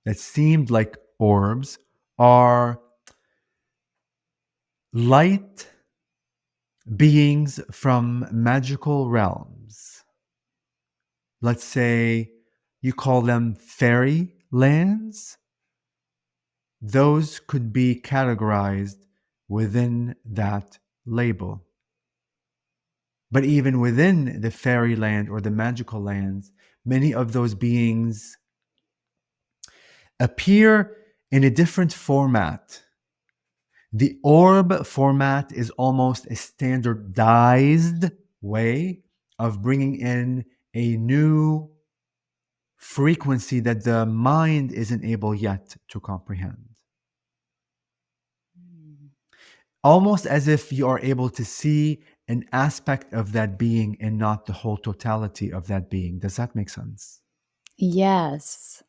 that seemed like orbs are light beings from magical realms. Let's say you call them fairy lands. Those could be categorized within that label. But even within the fairyland or the magical lands, many of those beings appear in a different format. The orb format is almost a standardized way of bringing in a new frequency that the mind isn't able yet to comprehend. Almost as if you are able to see an aspect of that being and not the whole totality of that being. Does that make sense? Yes.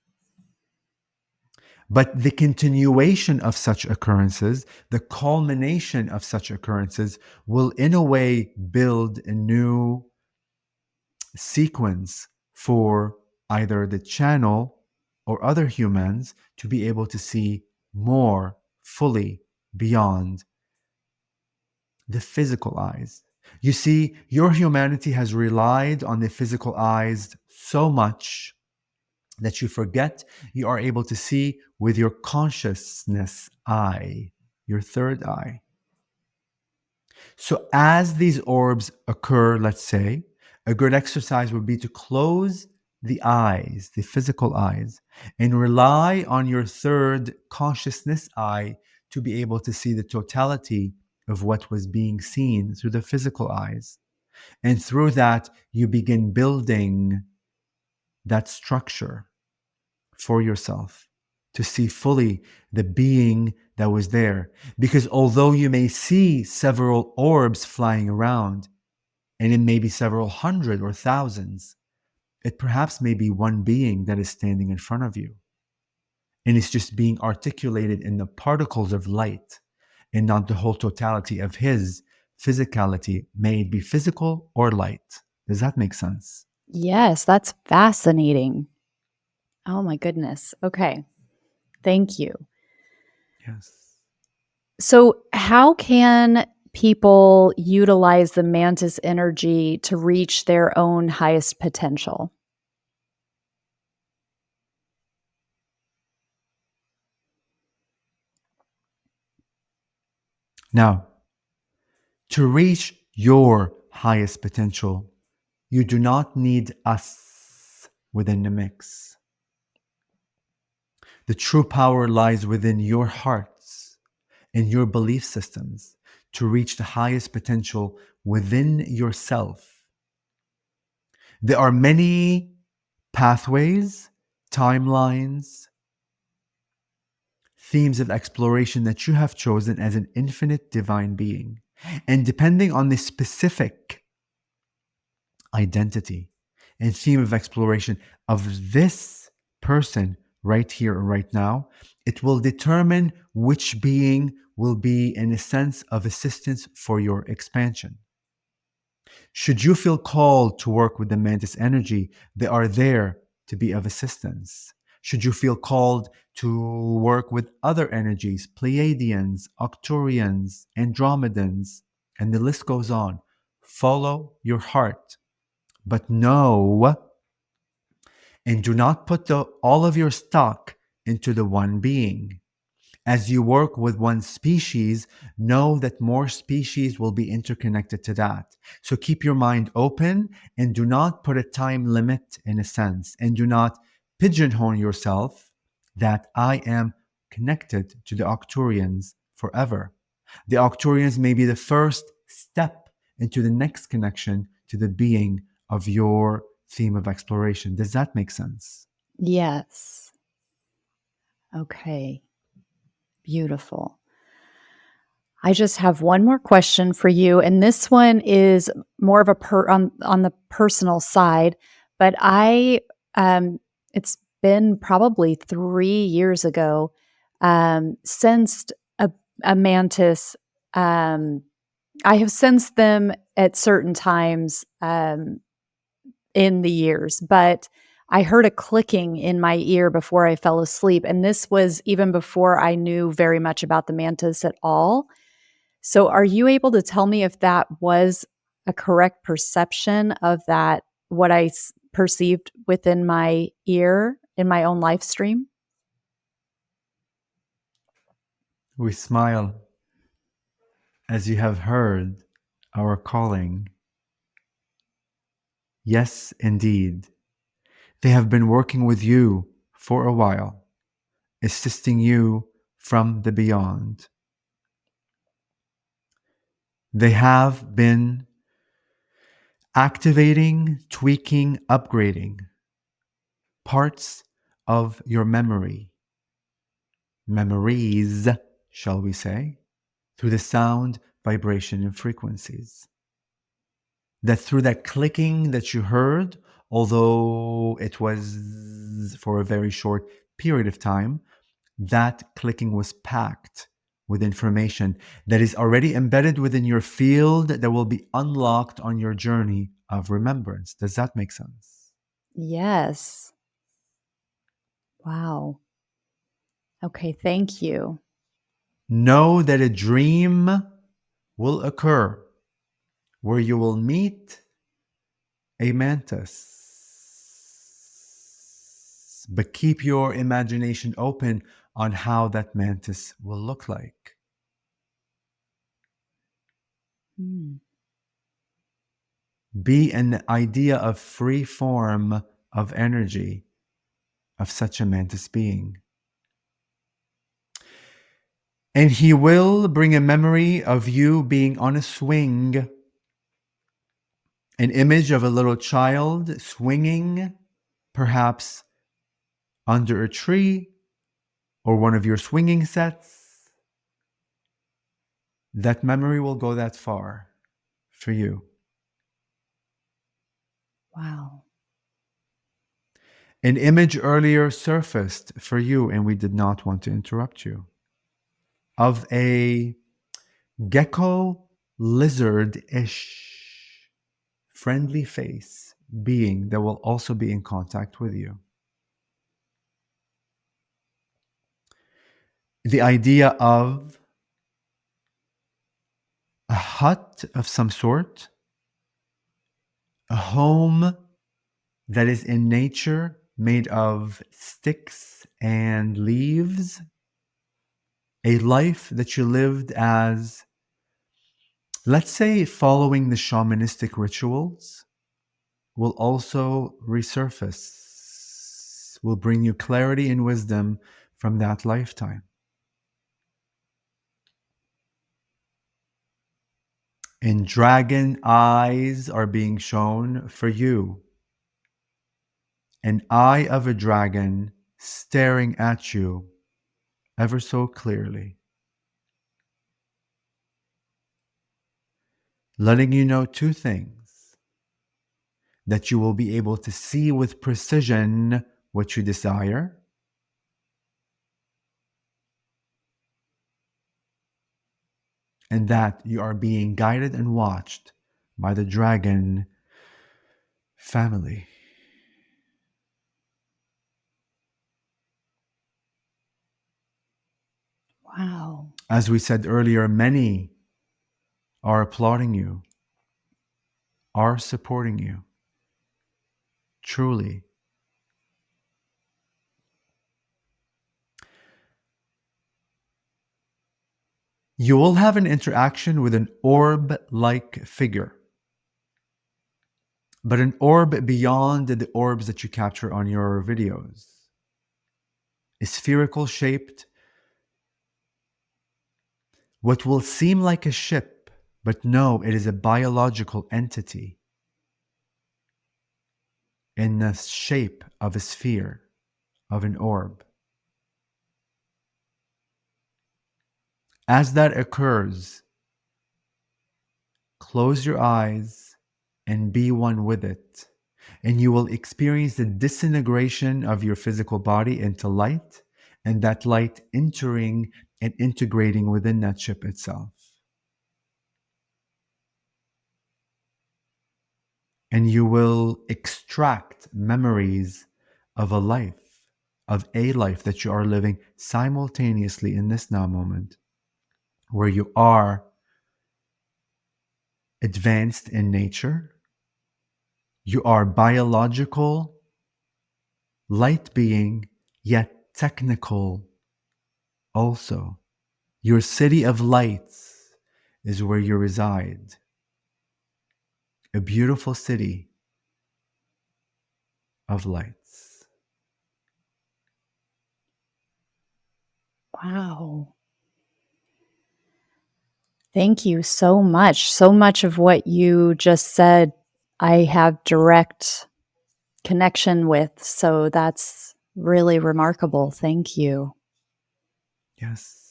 But the continuation of such occurrences, the culmination of such occurrences, will in a way build a new sequence for either the channel or other humans to be able to see more fully beyond the physical eyes. You see, your humanity has relied on the physical eyes so much that you forget you are able to see with your consciousness eye, your third eye. So, as these orbs occur, let's say, a good exercise would be to close the eyes, the physical eyes, and rely on your third consciousness eye to be able to see the totality of what was being seen through the physical eyes. And through that, you begin building that structure for yourself to see fully the being that was there. Because although you may see several orbs flying around, and it may be several hundred or thousands, it perhaps may be one being that is standing in front of you. And it's just being articulated in the particles of light and not the whole totality of his physicality, may it be physical or light. Does that make sense? Yes, that's fascinating. Oh my goodness. Okay. Thank you. Yes. So, how can people utilize the mantis energy to reach their own highest potential? Now, to reach your highest potential, you do not need us within the mix. The true power lies within your hearts and your belief systems to reach the highest potential within yourself. There are many pathways, timelines, themes of exploration that you have chosen as an infinite divine being. And depending on the specific identity and theme of exploration of this person right here or right now, it will determine which being will be in a sense of assistance for your expansion. Should you feel called to work with the mantis energy, they are there to be of assistance. Should you feel called to work with other energies, Pleiadians, Arcturians, Andromedans, and the list goes on, follow your heart. But know and do not put all of your stock into the one being. As you work with one species, know that more species will be interconnected to that. So keep your mind open and do not put a time limit in a sense, and do not pigeonhole yourself that I am connected to the Arcturians forever. The Arcturians may be the first step into the next connection to the being of your theme of exploration. Does that make sense? Yes. Okay. Beautiful. I just have one more question for you, and this one is more of a on the personal side, but it's been probably 3 years ago, sensed a mantis. I have sensed them at certain times, in the years, but I heard a clicking in my ear before I fell asleep, and this was even before I knew very much about the mantis at all. So, are you able to tell me if that was a correct perception of that, what I perceived within my ear in my own live stream? We smile as you have heard our calling. Yes, indeed. They have been working with you for a while, assisting you from the beyond. They have been activating, tweaking, upgrading parts of your memories, shall we say, through the sound, vibration, and frequencies. That through that clicking that you heard, although it was for a very short period of time, that clicking was packed with information that is already embedded within your field that will be unlocked on your journey of remembrance. Does that make sense? Yes. Wow. Okay, thank you. Know that a dream will occur where you will meet a mantis. But keep your imagination open on how that mantis will look like. Mm. Be an idea of free form of energy of such a mantis being. And he will bring a memory of you being on a swing, an image of a little child swinging, perhaps under a tree or one of your swinging sets. That memory will go that far for you. Wow. An image earlier surfaced for you, and we did not want to interrupt you, of a gecko lizard-ish friendly face being that will also be in contact with you. The idea of a hut of some sort, a home that is in nature made of sticks and leaves, a life that you lived as, let's say, following the shamanistic rituals, will also resurface, will bring you clarity and wisdom from that lifetime. And dragon eyes are being shown for you. An eye of a dragon staring at you ever so clearly, letting you know two things: that you will be able to see with precision what you desire, and that you are being guided and watched by the dragon family. Wow. As we said earlier, many are applauding you, are supporting you. Truly. You will have an interaction with an orb-like figure, but an orb beyond the orbs that you capture on your videos. A spherical shaped, what will seem like a ship, but no, it is a biological entity in the shape of a sphere, of an orb. As that occurs, close your eyes and be one with it, and you will experience the disintegration of your physical body into light, and that light entering and integrating within that ship itself. And you will extract memories of a life that you are living simultaneously in this now moment, where you are advanced in nature, you are biological, light being, yet technical also. Your city of lights is where you reside. A beautiful city of lights. Wow. Thank you so much. So much of what you just said, I have direct connection with. So that's really remarkable. Thank you. Yes.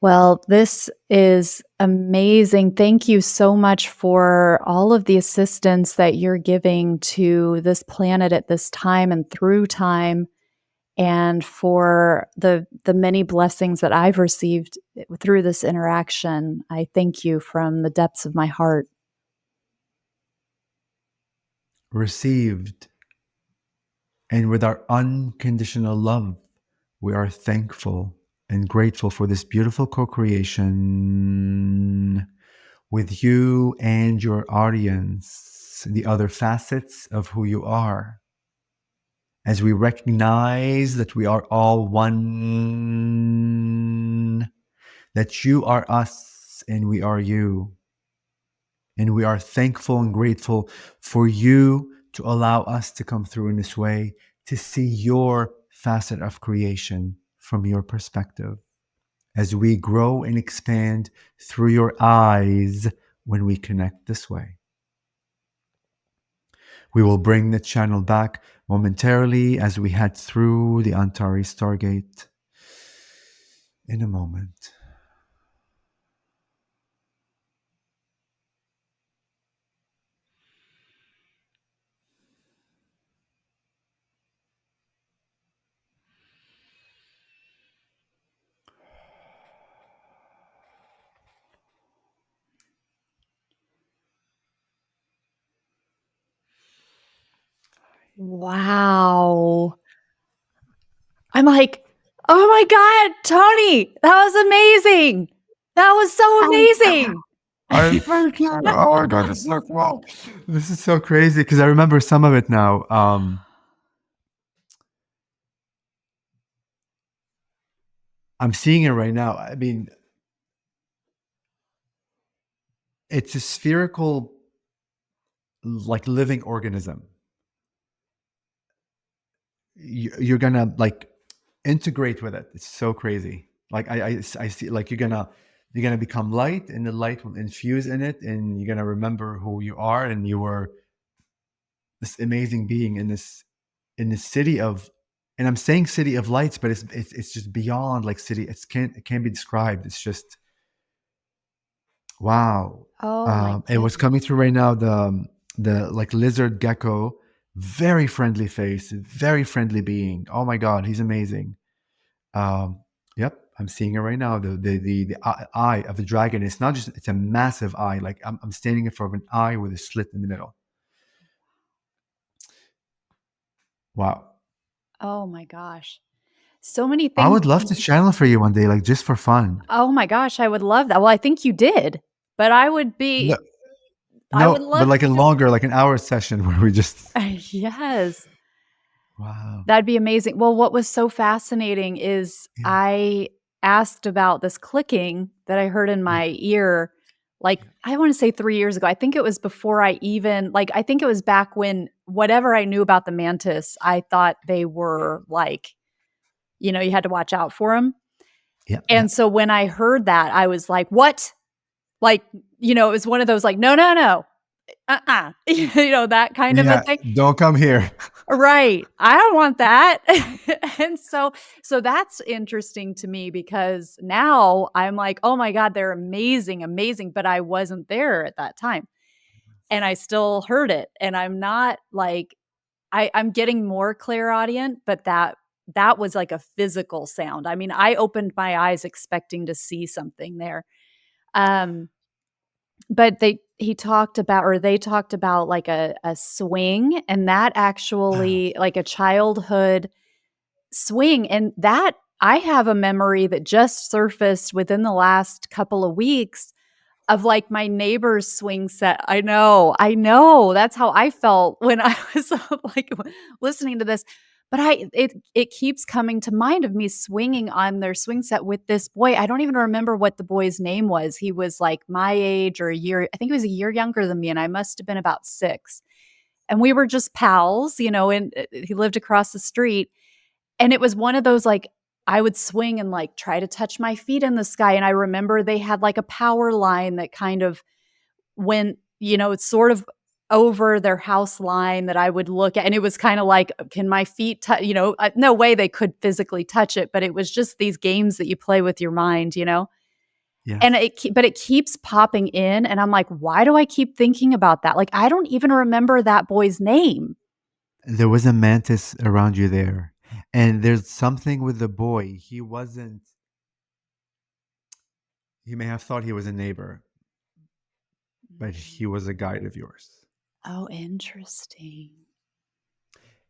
Well, this is amazing. Thank you so much for all of the assistance that you're giving to this planet at this time and through time, and for the many blessings that I've received through this interaction. I thank you from the depths of my heart. Received. And with our unconditional love, we are thankful and grateful for this beautiful co-creation with you and your audience, the other facets of who you are. As we recognize that we are all one, that you are us and we are you. And we are thankful and grateful for you to allow us to come through in this way, to see your facet of creation from your perspective, as we grow and expand through your eyes when we connect this way. We will bring the channel back momentarily as we head through the Antares Stargate in a moment. Wow. I'm like, oh my God, Toni, that was amazing. That was so amazing. I thank you. Oh my God, this is so cool. This is so crazy because I remember some of it now. I'm seeing it right now. I mean, it's a spherical, like living organism. You're gonna like integrate with it. It's so crazy. Like I see like you're gonna become light, and the light will infuse in it, and you're gonna remember who you are, and you were this amazing being in this city of, and I'm saying city of lights, but it's just beyond like city. It can't be described. It's just wow. Oh my It was goodness. coming through right now. The like lizard gecko, very friendly face, very friendly being. Oh my God, he's amazing. Um, yep, I'm seeing it right now. The eye of the dragon. It's not just. It's a massive eye. Like I'm standing in front of an eye with a slit in the middle. Wow. Oh my gosh. So many I things. would love to channel for you one day, like just for fun. Oh my gosh, I would love that. Well, I think you did, but No, I would no, but love like a to. longer, like an hour session where we just. Yes. Wow. That'd be amazing. Well, what was so fascinating is Yeah. I asked about this clicking that I heard in Yeah. my ear, like, Yeah. I wanna say 3 years ago. I think it was before I think it was back when whatever I knew about the mantis, I thought they were, like, you had to watch out for them. Yeah. Yeah. And so when I heard that, I was like, "What?" Like, it was one of those, like, "No, no, no. Uh-uh." That kind of a Yeah. thing. Don't come here. Right. I don't want that. And so that's interesting to me because now I'm like, "Oh my god, they're amazing, amazing," but I wasn't there at that time, and I still heard it, and I'm not like I'm getting more clairaudient, but that was like a physical sound. I mean, I opened my eyes expecting to see something there. Um, but they talked about like a swing, and that Wow. actually like a childhood swing, and that I have a memory that just surfaced within the last couple of weeks of, like, my neighbor's swing set. I know, that's how I felt when I was, like, listening to this, but it keeps coming to mind of me swinging on their swing set with this boy. I don't even remember what the boy's name was. He was, like, my age or I think he was a year younger than me, and I must have been about 6, and we were just pals, and, he lived across the street, and it was one of those, like, I would swing and, like, try to touch my feet in the sky, and I remember they had, like, a power line that kind of went, it's sort of over their house line that I would look at, and it was kinda like, can my feet no way they could physically touch it, but it was just these games that you play with your mind, And Yes. but it keeps popping in, and I'm like, "Why do I keep thinking about that?" Like, I don't even remember that boy's name. There was a mantis around you there. And there's something with the boy. He wasn't, he may have thought he was a neighbor, but he was a guide of yours. Oh, interesting.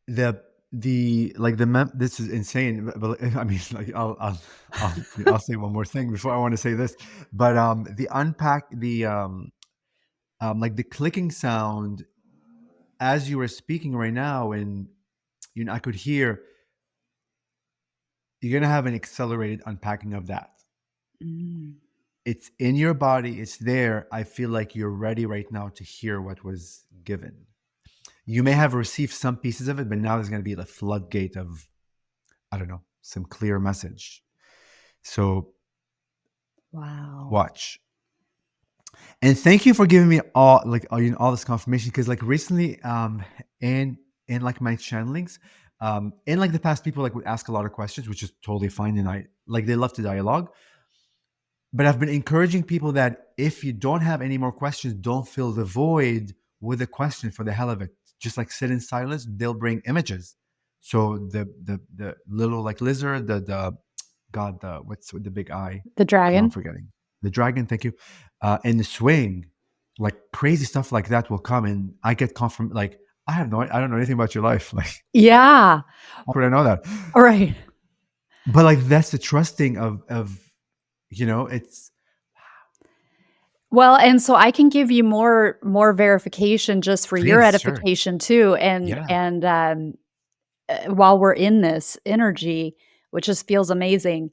The this is insane, but I mean, like I'll say one more thing before I want to say this, but the unpack like the clicking sound as you were speaking right now, and I could hear you're gonna have an accelerated unpacking of that. Mm. It's in your body, it's there. I feel like you're ready right now to hear what was given. You may have received some pieces of it, but now there's gonna be the floodgate of, I don't know, some clear message. So Wow. watch. And thank you for giving me all this confirmation, because like recently in like my channelings, in like the past, people like would ask a lot of questions, which is totally fine, and I like they love to dialogue. But I've been encouraging people that if you don't have any more questions, don't fill the void with a question for the hell of it. Just like sit in silence. They'll bring images. So the little like lizard, the God, the what's with the big eye? The Now I'm dragon? forgetting. The dragon, thank you. And the swing, like crazy stuff like that will come, and I get confirm. Like I don't know anything about your life. Like Yeah. how would I know that? Right. But like that's the trusting of it's Well, and so I can give you more verification just for your Please, sure. edification too, Yeah. while we're in this energy, which just feels amazing.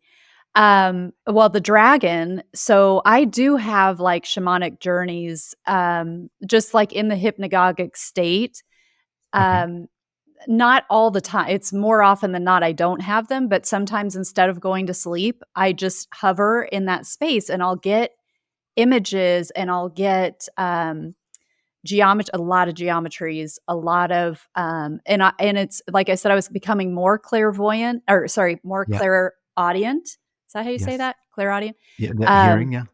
Well, the dragon, so I do have like shamanic journeys, just like in the hypnagogic state. Okay. Um, Not all the time. It's more often than not I don't have them, but sometimes instead of going to sleep, I just hover in that space and I'll get images and I'll get geometry, a lot of geometries, a lot of and it's like I said, I was becoming more clairvoyant, or sorry, more Yeah. clairaudient. Is that how you say Yes. that? Clairaudient? Yeah. That Um, hearing. Yeah.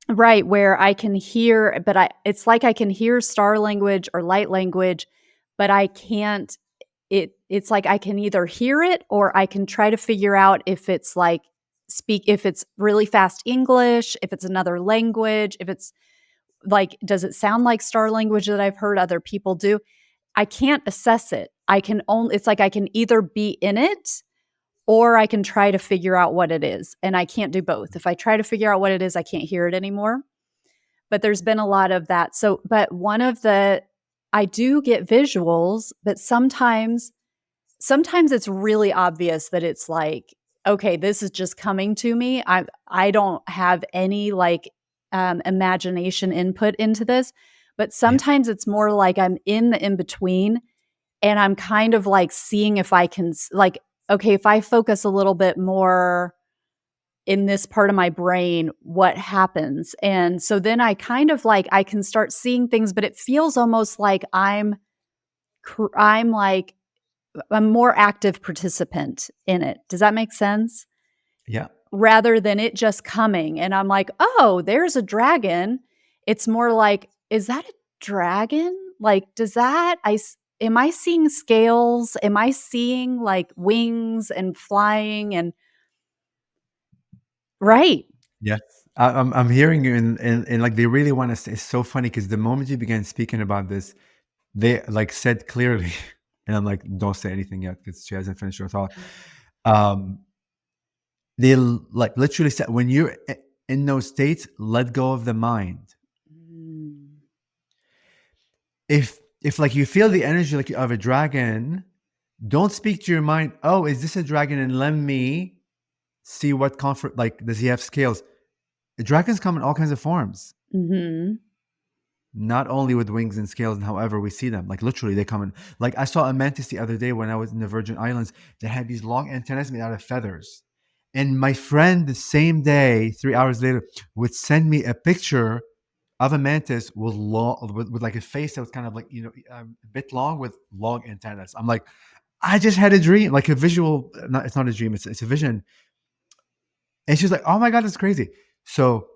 right, where I can hear, but it's like I can hear star language or light language, but I can't it's like I can either hear it or I can try to figure out if it's like if it's really fast English, if it's another language, if it's like, does it sound like star language that I've heard other people do? I can't assess it. I can only, it's like I can either be in it or I can try to figure out what it is. And I can't do both. If I try to figure out what it is, I can't hear it anymore. But there's been a lot of that. So, but I do get visuals, but sometimes it's really obvious that it's like, okay, this is just coming to me. I don't have any like imagination input into this, but Yeah. sometimes it's more like I'm in the in between and I'm kind of like seeing if I can like, okay, if I focus a little bit more in this part of my brain, what happens? And so then I kind of like I can start seeing things, but it feels almost like I'm like a more active participant in it. Does that make sense? Yeah. Rather than it just coming and I'm like, "Oh, there's a dragon." It's more like, "Is that a dragon? Like, does that am I seeing scales? Am I seeing like wings and flying and" Right. Yes. I'm hearing you, and like they really want to say. It's so funny because the moment you began speaking about this, they like said clearly, and I'm like, don't say anything yet because she hasn't finished her thought. Um, like literally said when you're in those states, let go of the mind. Mm. If like you feel the energy like of a dragon, don't speak to your mind. Oh, is this a dragon? And let me see what comfort. Like, does he have scales? The dragons come in all kinds of forms. Mhm. Not only with wings and scales and however we see them, like literally they come in. Like I saw a mantis the other day when I was in the Virgin Islands that had these long antennas made out of feathers. And my friend the same day, 3 hours later, would send me a picture of a mantis with long, with like a face that was kind of like a bit long with long antennas. I'm like, I just had a dream, like a visual. Not, it's not a dream. It's a vision. And she's like, oh my god, that's crazy. So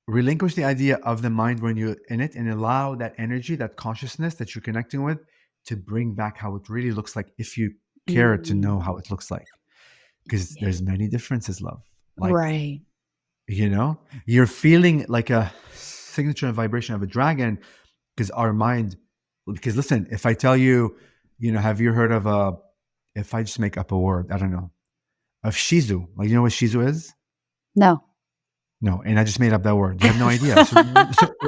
relinquish the idea of the mind when you're in it and allow that energy, that consciousness that you're connecting with to bring back how it really looks like if you care to know Mm. how it looks like. Because Yeah. there's many differences, love. Like, Right. you're feeling like a signature and vibration of a dragon because our mind, because listen, if I tell you, have you heard of if I just make up a word, I don't know, of Shizu, like, you know what Shizu is? No. No, and I just made up that word. You have no idea. So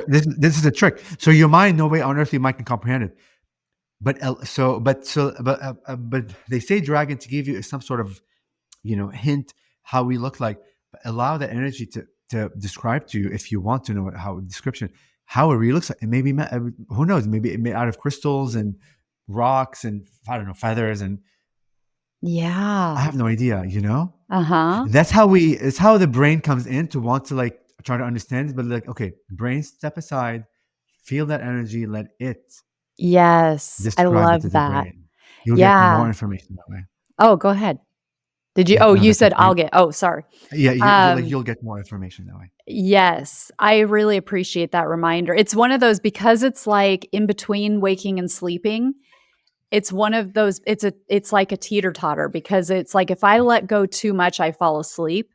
this is a trick. So your mind, no way on earth your mind can comprehend it. But they say dragon to give you some sort of hint how we look like. But allow that energy to describe to you if you want to know how description how it really looks like. And maybe who knows? Maybe it made out of crystals and rocks and I don't know feathers and I Yeah. have no idea. Uh-huh. That's how it's how the brain comes in to want to like try to understand it, but like, okay, brain step aside, feel that energy, let it Yes, I describe it to love the that. brain. You'll get more Yeah. information that way. Oh, go ahead. No, You that's it. said I'll get, oh, sorry. Yeah, Um, you'll get more information that way. yes, I really appreciate that reminder. It's one of those because it's like in between waking and sleeping, it's one of those it's like a teeter-totter because it's like if I let go too much, I fall asleep.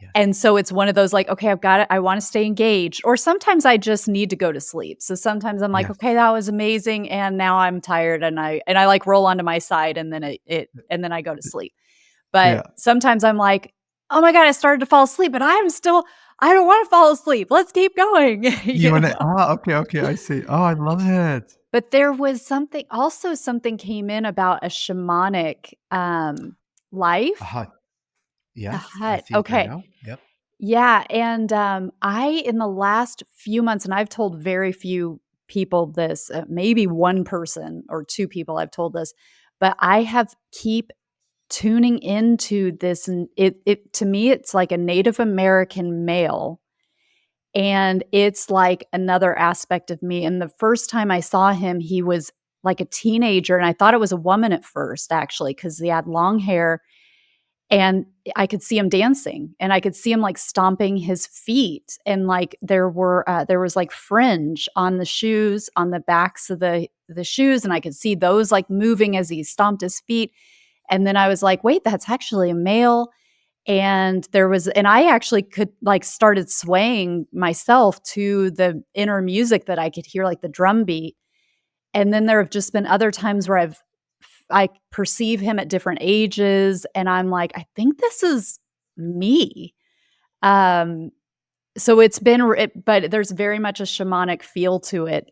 Yes. And so it's one of those like, okay, I've got it. I want to stay engaged. Or sometimes I just need to go to sleep. So sometimes I'm like, Yes. okay, that was amazing. And now I'm tired and I like roll onto my side and then and then I go to sleep. But Yeah. sometimes I'm like, oh my God, I started to fall asleep, but I don't want to fall asleep. Let's keep going. You you wanna know? okay, okay, I see. Oh, I love it. But there was something came in about a shamanic A life. hut. The Yes, I hut. see it right Okay. now. Yep. Yeah, and, I in the last few months, and I've told very few people this, maybe one person or two people I've told this, but I have keep tuning into this, and it to me, it's like a Native American male, and it's like another aspect of me, and the first time I saw him, he was like a teenager, and I thought it was a woman at first, actually, because he had long hair, and I could see him dancing, and I could see him, like, stomping his feet, and, like, there was, like, fringe on the shoes, on the backs of the shoes, and I could see those, like, moving as he stomped his feet, and then I was like, "Wait, that's actually a male," and I actually could, like, started swaying myself to the inner music that I could hear, like, the drum beat, and then there have just been other times where I perceive him at different ages, and I'm like, "I think this is me." Um, so it's been r it but there's very much a shamanic feel to it,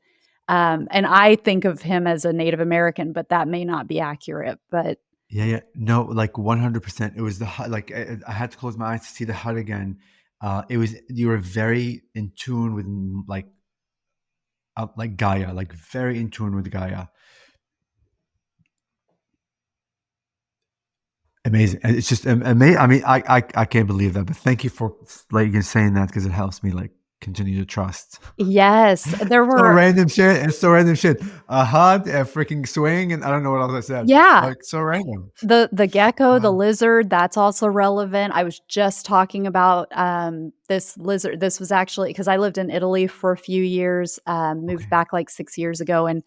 and I think of him as a Native American, but that may not be accurate, but Yeah, yeah. No, like 100%. It was the hut. Like I had to close my eyes to see the hut again. It was you were very in tune with like Gaia, like very in tune with Gaia. Amazing. And it's just amazing. I mean, I can't believe that. But thank you for like you saying that because it helps me like continue to trust. yes, there So were random shit. It's so random shit. A hut, a freaking swing, and I don't know what else I said. yeah. Like so random. The gecko, the Wow. lizard, that's also relevant. I was just talking about, this lizard. This was actually because I lived in Italy for a few years, moved Okay. back, like, 6 years ago, and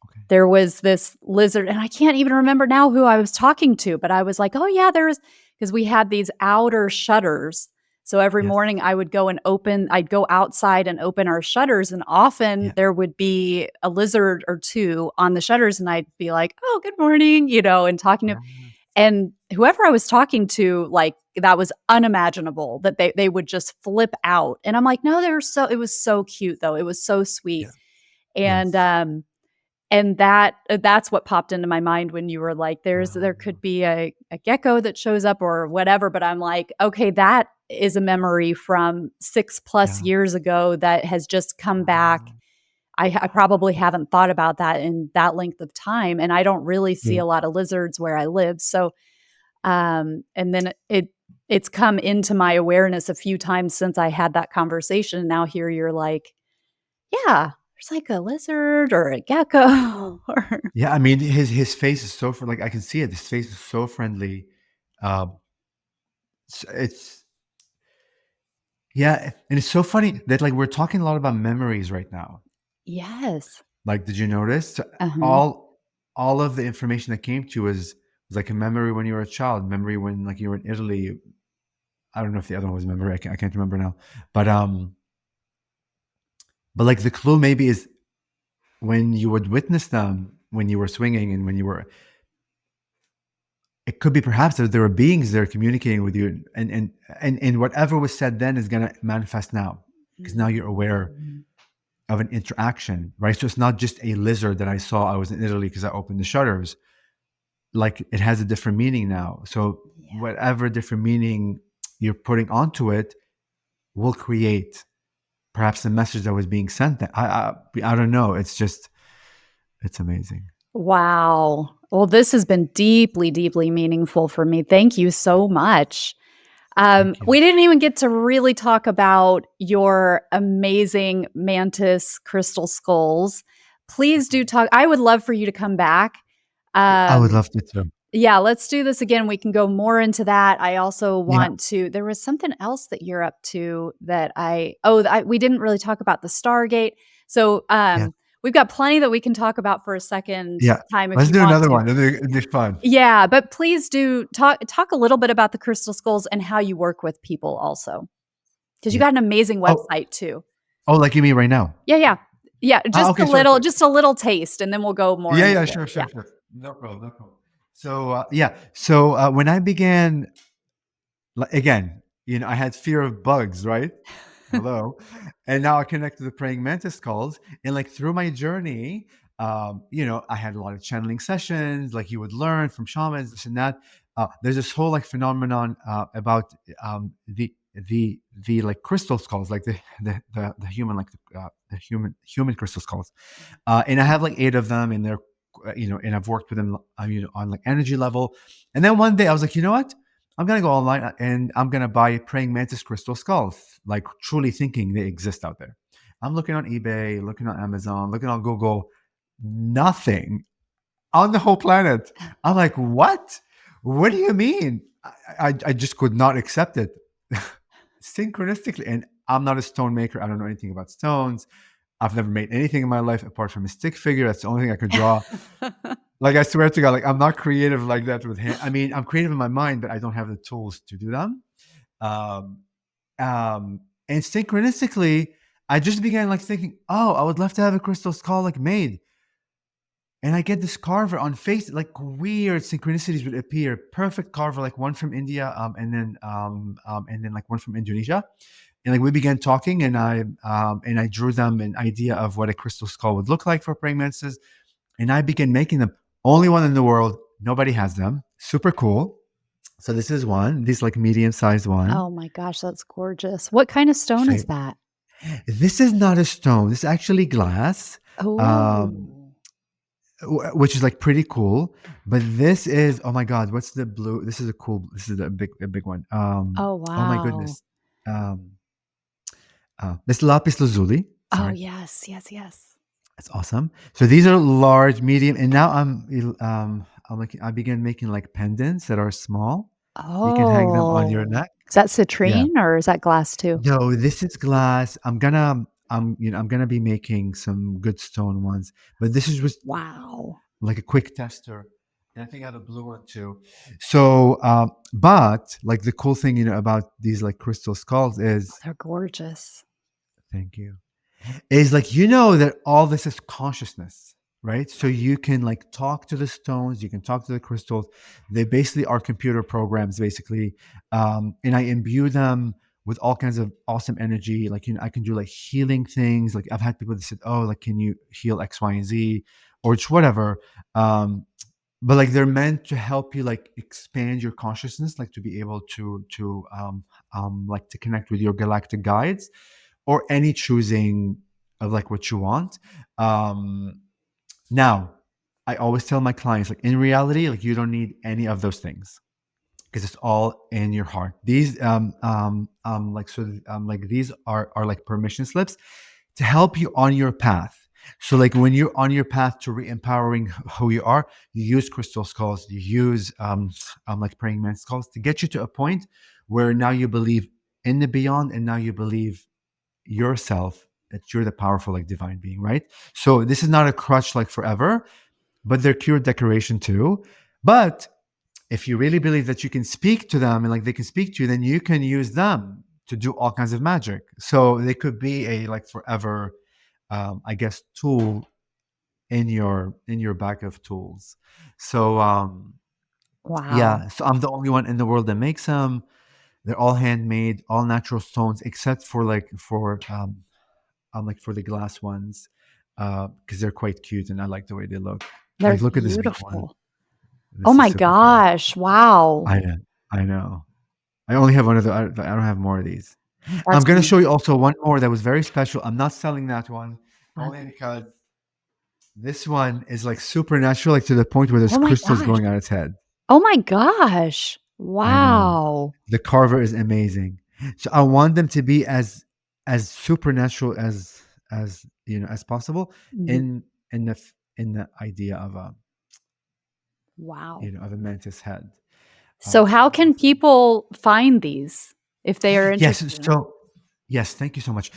Okay. there was this lizard, and I can't even remember now who I was talking to, but I was like, "Oh, yeah, there is," because we had these outer shutters. So every Yes. morning I'd go outside and open our shutters, and often Yeah. there would be a lizard or 2 on the shutters, and I'd be like, "Oh, good morning," and talking to Yes. and whoever I was talking to, like, that was unimaginable that they would just flip out, and I'm like, "No, they're so," it was so cute, though, it was so sweet, Yeah. and, Yes. that's what popped into my mind when you were like, there Wow. could be a gecko that shows up or whatever, but I'm like, "Okay, that is a memory from 6 plus Yeah. years ago that has just come back." Wow. I probably haven't thought about that in that length of time, and I don't really see Yeah. a lot of lizards where I live, so and then it's come into my awareness a few times since I had that conversation. Now here you're like, "Yeah, there's like a lizard or a gecko," or Yeah, I mean, his face is so like I can see it. His face is so friendly. Um, it's yeah, and it's so funny that like we're talking a lot about memories right now. Yes. Like, did you notice? So, Uh-huh. all of the information that came to you was like a memory when you were a child, memory when like you were in Italy. I don't know if the other one was memory. I can't remember now. But like the clue maybe is when you would witness them when you were swinging and when you were it could be perhaps that there are beings there communicating with you, and whatever was said then is gonna manifest now, because now you're aware Mm. of an interaction, right? So it's not just a lizard that I saw. I was in Italy because I opened the shutters. Like it has a different meaning now. So Yeah. whatever different meaning you're putting onto it will create perhaps the message that was being sent. That I don't know. It's just it's amazing. Wow. Well, this has been deeply, deeply meaningful for me. Thank you so much. Thank you. We didn't even get to really talk about your amazing mantis crystal skulls. Please do talk. I would love for you to come back. I would Um, love to too. yeah, let's do this again. We can go more into that. I also Yeah, want to. There was something else that you're up to that we didn't really talk about the Stargate. So yeah, we've got plenty that we can talk about for a second yeah. time if Let's you do want another to. one. It'd be fun. Yeah, but please do talk a little bit about the crystal skulls and how you work with people also, because you Yeah. got an amazing Oh, website too. oh, like you mean right now? Yeah, yeah. Yeah, Okay, sure, sure. just a little taste, and then we'll go more Yeah, into yeah, it. sure, Yeah. sure, sure. No problem, no problem. So, yeah. So, when I began, again, I had fear of bugs, right? Hello. And now I connect to the praying mantis calls. And like through my journey, I had a lot of channeling sessions, like you would learn from shamans, this and that. There's this whole like phenomenon about the like crystal skulls, like the human, like the human crystal skulls. And I have like 8 of them, and they're, and I've worked with them, on like energy level. And then one day I was like, you know what? I'm gonna go online, and I'm gonna buy praying mantis crystal skulls, like truly thinking they exist out there. I'm looking on eBay, looking on Amazon, looking on Google, nothing on the whole planet. I'm like, what? What do you mean? I just could not accept it. Synchronistically, and I'm not a stone maker. I don't know anything about stones. I've never made anything in my life apart from a stick figure. That's the only thing I could draw. Like, I swear to God, like, I'm not creative like that with hand. I mean, I'm creative in my mind, but I don't have the tools to do them. Um, and synchronistically, I just began like thinking, oh, I would love to have a crystal skull like made. And I get this carver on face, like weird synchronicities would appear. Perfect carver, like one from India, and then like one from Indonesia. And like we began talking, and I drew them an idea of what a crystal skull would look like for praying mantises, and I began making them. Only one in the world. Nobody has them. Super cool. So this is one. This like medium-sized one. Oh my gosh, that's gorgeous. What kind of stone is Say, that? this is not a stone. This is actually glass. Um, Oh. which is like pretty cool. But this is, oh my god, what's the blue? This is a cool. This is a big one. Oh, Oh my wow. goodness. Um, this lapis lazuli. Oh, Sorry, yes, yes, yes. that's awesome. So these are large, medium, and now I began making like pendants that are small. You can hang them on your Oh. neck. Is that Yeah. citrine or is that glass too? No, this is glass. I'm gonna be making some good stone ones, but this is just Wow. like a quick tester. And I think I have a blue one too. So, but like the cool thing, about these like crystal skulls Oh, is, they're gorgeous. thank you, is like, that all this is consciousness, right? So you can like talk to the stones, you can talk to the crystals. They basically are computer programs, basically. And I imbue them with all kinds of awesome energy. Like, I can do like healing things. Like, I've had people that said, oh, like, can you heal X, Y, and Z, or just whatever. Um, but like they're meant to help you like expand your consciousness, like to be able to connect with your galactic guides, or any choosing of like what you want. um Now, I always tell my clients, like, in reality, like, you don't need any of those things, because it's all in your heart. These like, so like, these are like permission slips to help you on your path. So like when you're on your path to re-empowering who you are, you use crystal skulls, you use like praying mantis skulls, to get you to a point where now you believe in the beyond, and now you believe yourself, that you're the powerful like divine being, right? So this is not a crutch like forever, but they're pure decoration too. But if you really believe that you can speak to them, and like they can speak to you, then you can use them to do all kinds of magic. So they could be a like forever, I guess, tool in your bag of tools. So Wow. yeah, so I'm the only one in the world that makes them. They're all handmade, all natural stones, except for like for the glass ones, because they're quite cute and I like the way they look. They're Like, look at this big one. beautiful. Oh This is my super cool. gosh. Wow. I know. I know. I only have one of the. I don't have more of these. I'm That's gonna show you amazing. also one more that was very special. I'm not selling that one, only because this one is like supernatural, like to the point where there's Oh my crystals gosh. going on its head. Oh my gosh. I know. Wow. The carver is amazing. So I want them to be as supernatural as possible, Mhm. in in the idea of a Wow. of a mantis head. So how Let me can see. people find these if they are Yes. interested in it? So yes, thank you so much.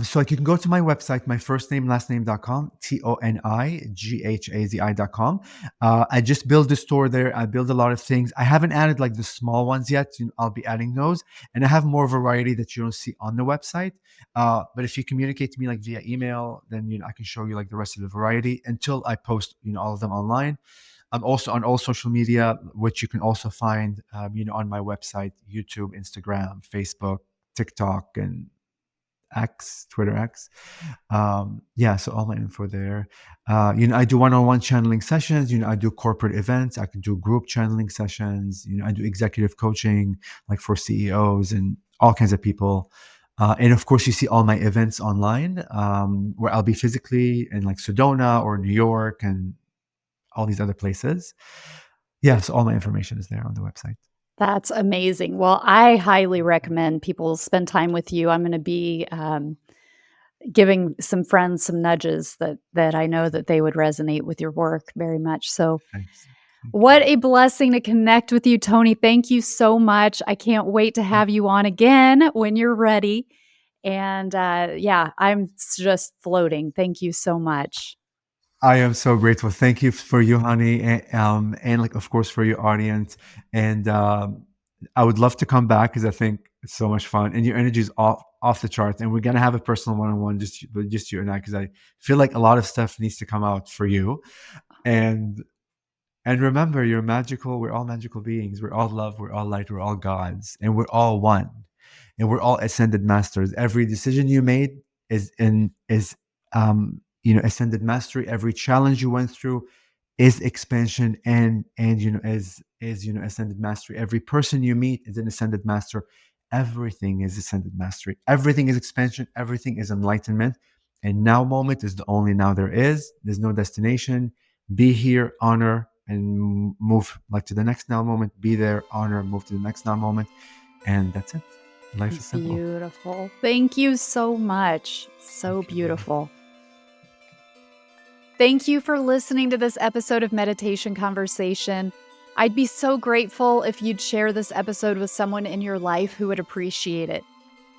So like, you can go to my website, my first name, last name.com, ToniGhazi.com. I just built the store there. I build a lot of things. I haven't added like the small ones yet. I'll be adding those. And I have more variety that you don't see on the website. But if you communicate to me like via email, then I can show you like the rest of the variety until I post all of them online. I'm also on all social media, which you can also find, on my website, YouTube, Instagram, Facebook, TikTok, and X, Twitter X. Yeah, so all my info there. I do one-on-one channeling sessions. I do corporate events. I can do group channeling sessions. I do executive coaching, like for CEOs and all kinds of people. And of course, you see all my events online, where I'll be physically in like Sedona or New York and all these other places. Yeah, so all my information is there on the website. That's amazing. Well, I highly recommend people spend time with you. I'm going to be giving some friends some nudges that I know that they would resonate with your work very much. So, Thanks. Thank you. what a blessing to connect with you, Toni. Thank you so much. I can't wait to have you on again when you're ready. And yeah, I'm just floating. Thank you so much. I am so grateful. Thank you for you, honey, and like of course for your audience. And I would love to come back because I think it's so much fun, and your energy is off the charts. And we're gonna have a personal one-on-one, just you and I, because I feel like a lot of stuff needs to come out for you. And remember, you're magical. We're all magical beings. We're all love. We're all light. We're all gods, and we're all one. And we're all ascended masters. Every decision you made is ascended mastery. Every challenge you went through is expansion, and is ascended mastery. Every person you meet is an ascended master. Everything is ascended mastery. Everything is expansion. Everything is enlightenment. And now moment is the only now there is. There's no destination. Be here, honor, and move like to the next now moment. Be there, honor, move to the next now moment, and that's it. Life is simple. Beautiful. Thank you so much. So Thank you. beautiful. Thank you for listening to this episode of Meditation Conversation. I'd be so grateful if you'd share this episode with someone in your life who would appreciate it.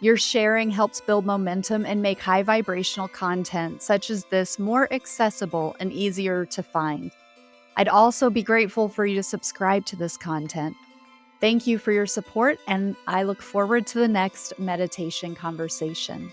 Your sharing helps build momentum and make high vibrational content such as this more accessible and easier to find. I'd also be grateful for you to subscribe to this content. Thank you for your support, and I look forward to the next meditation conversation.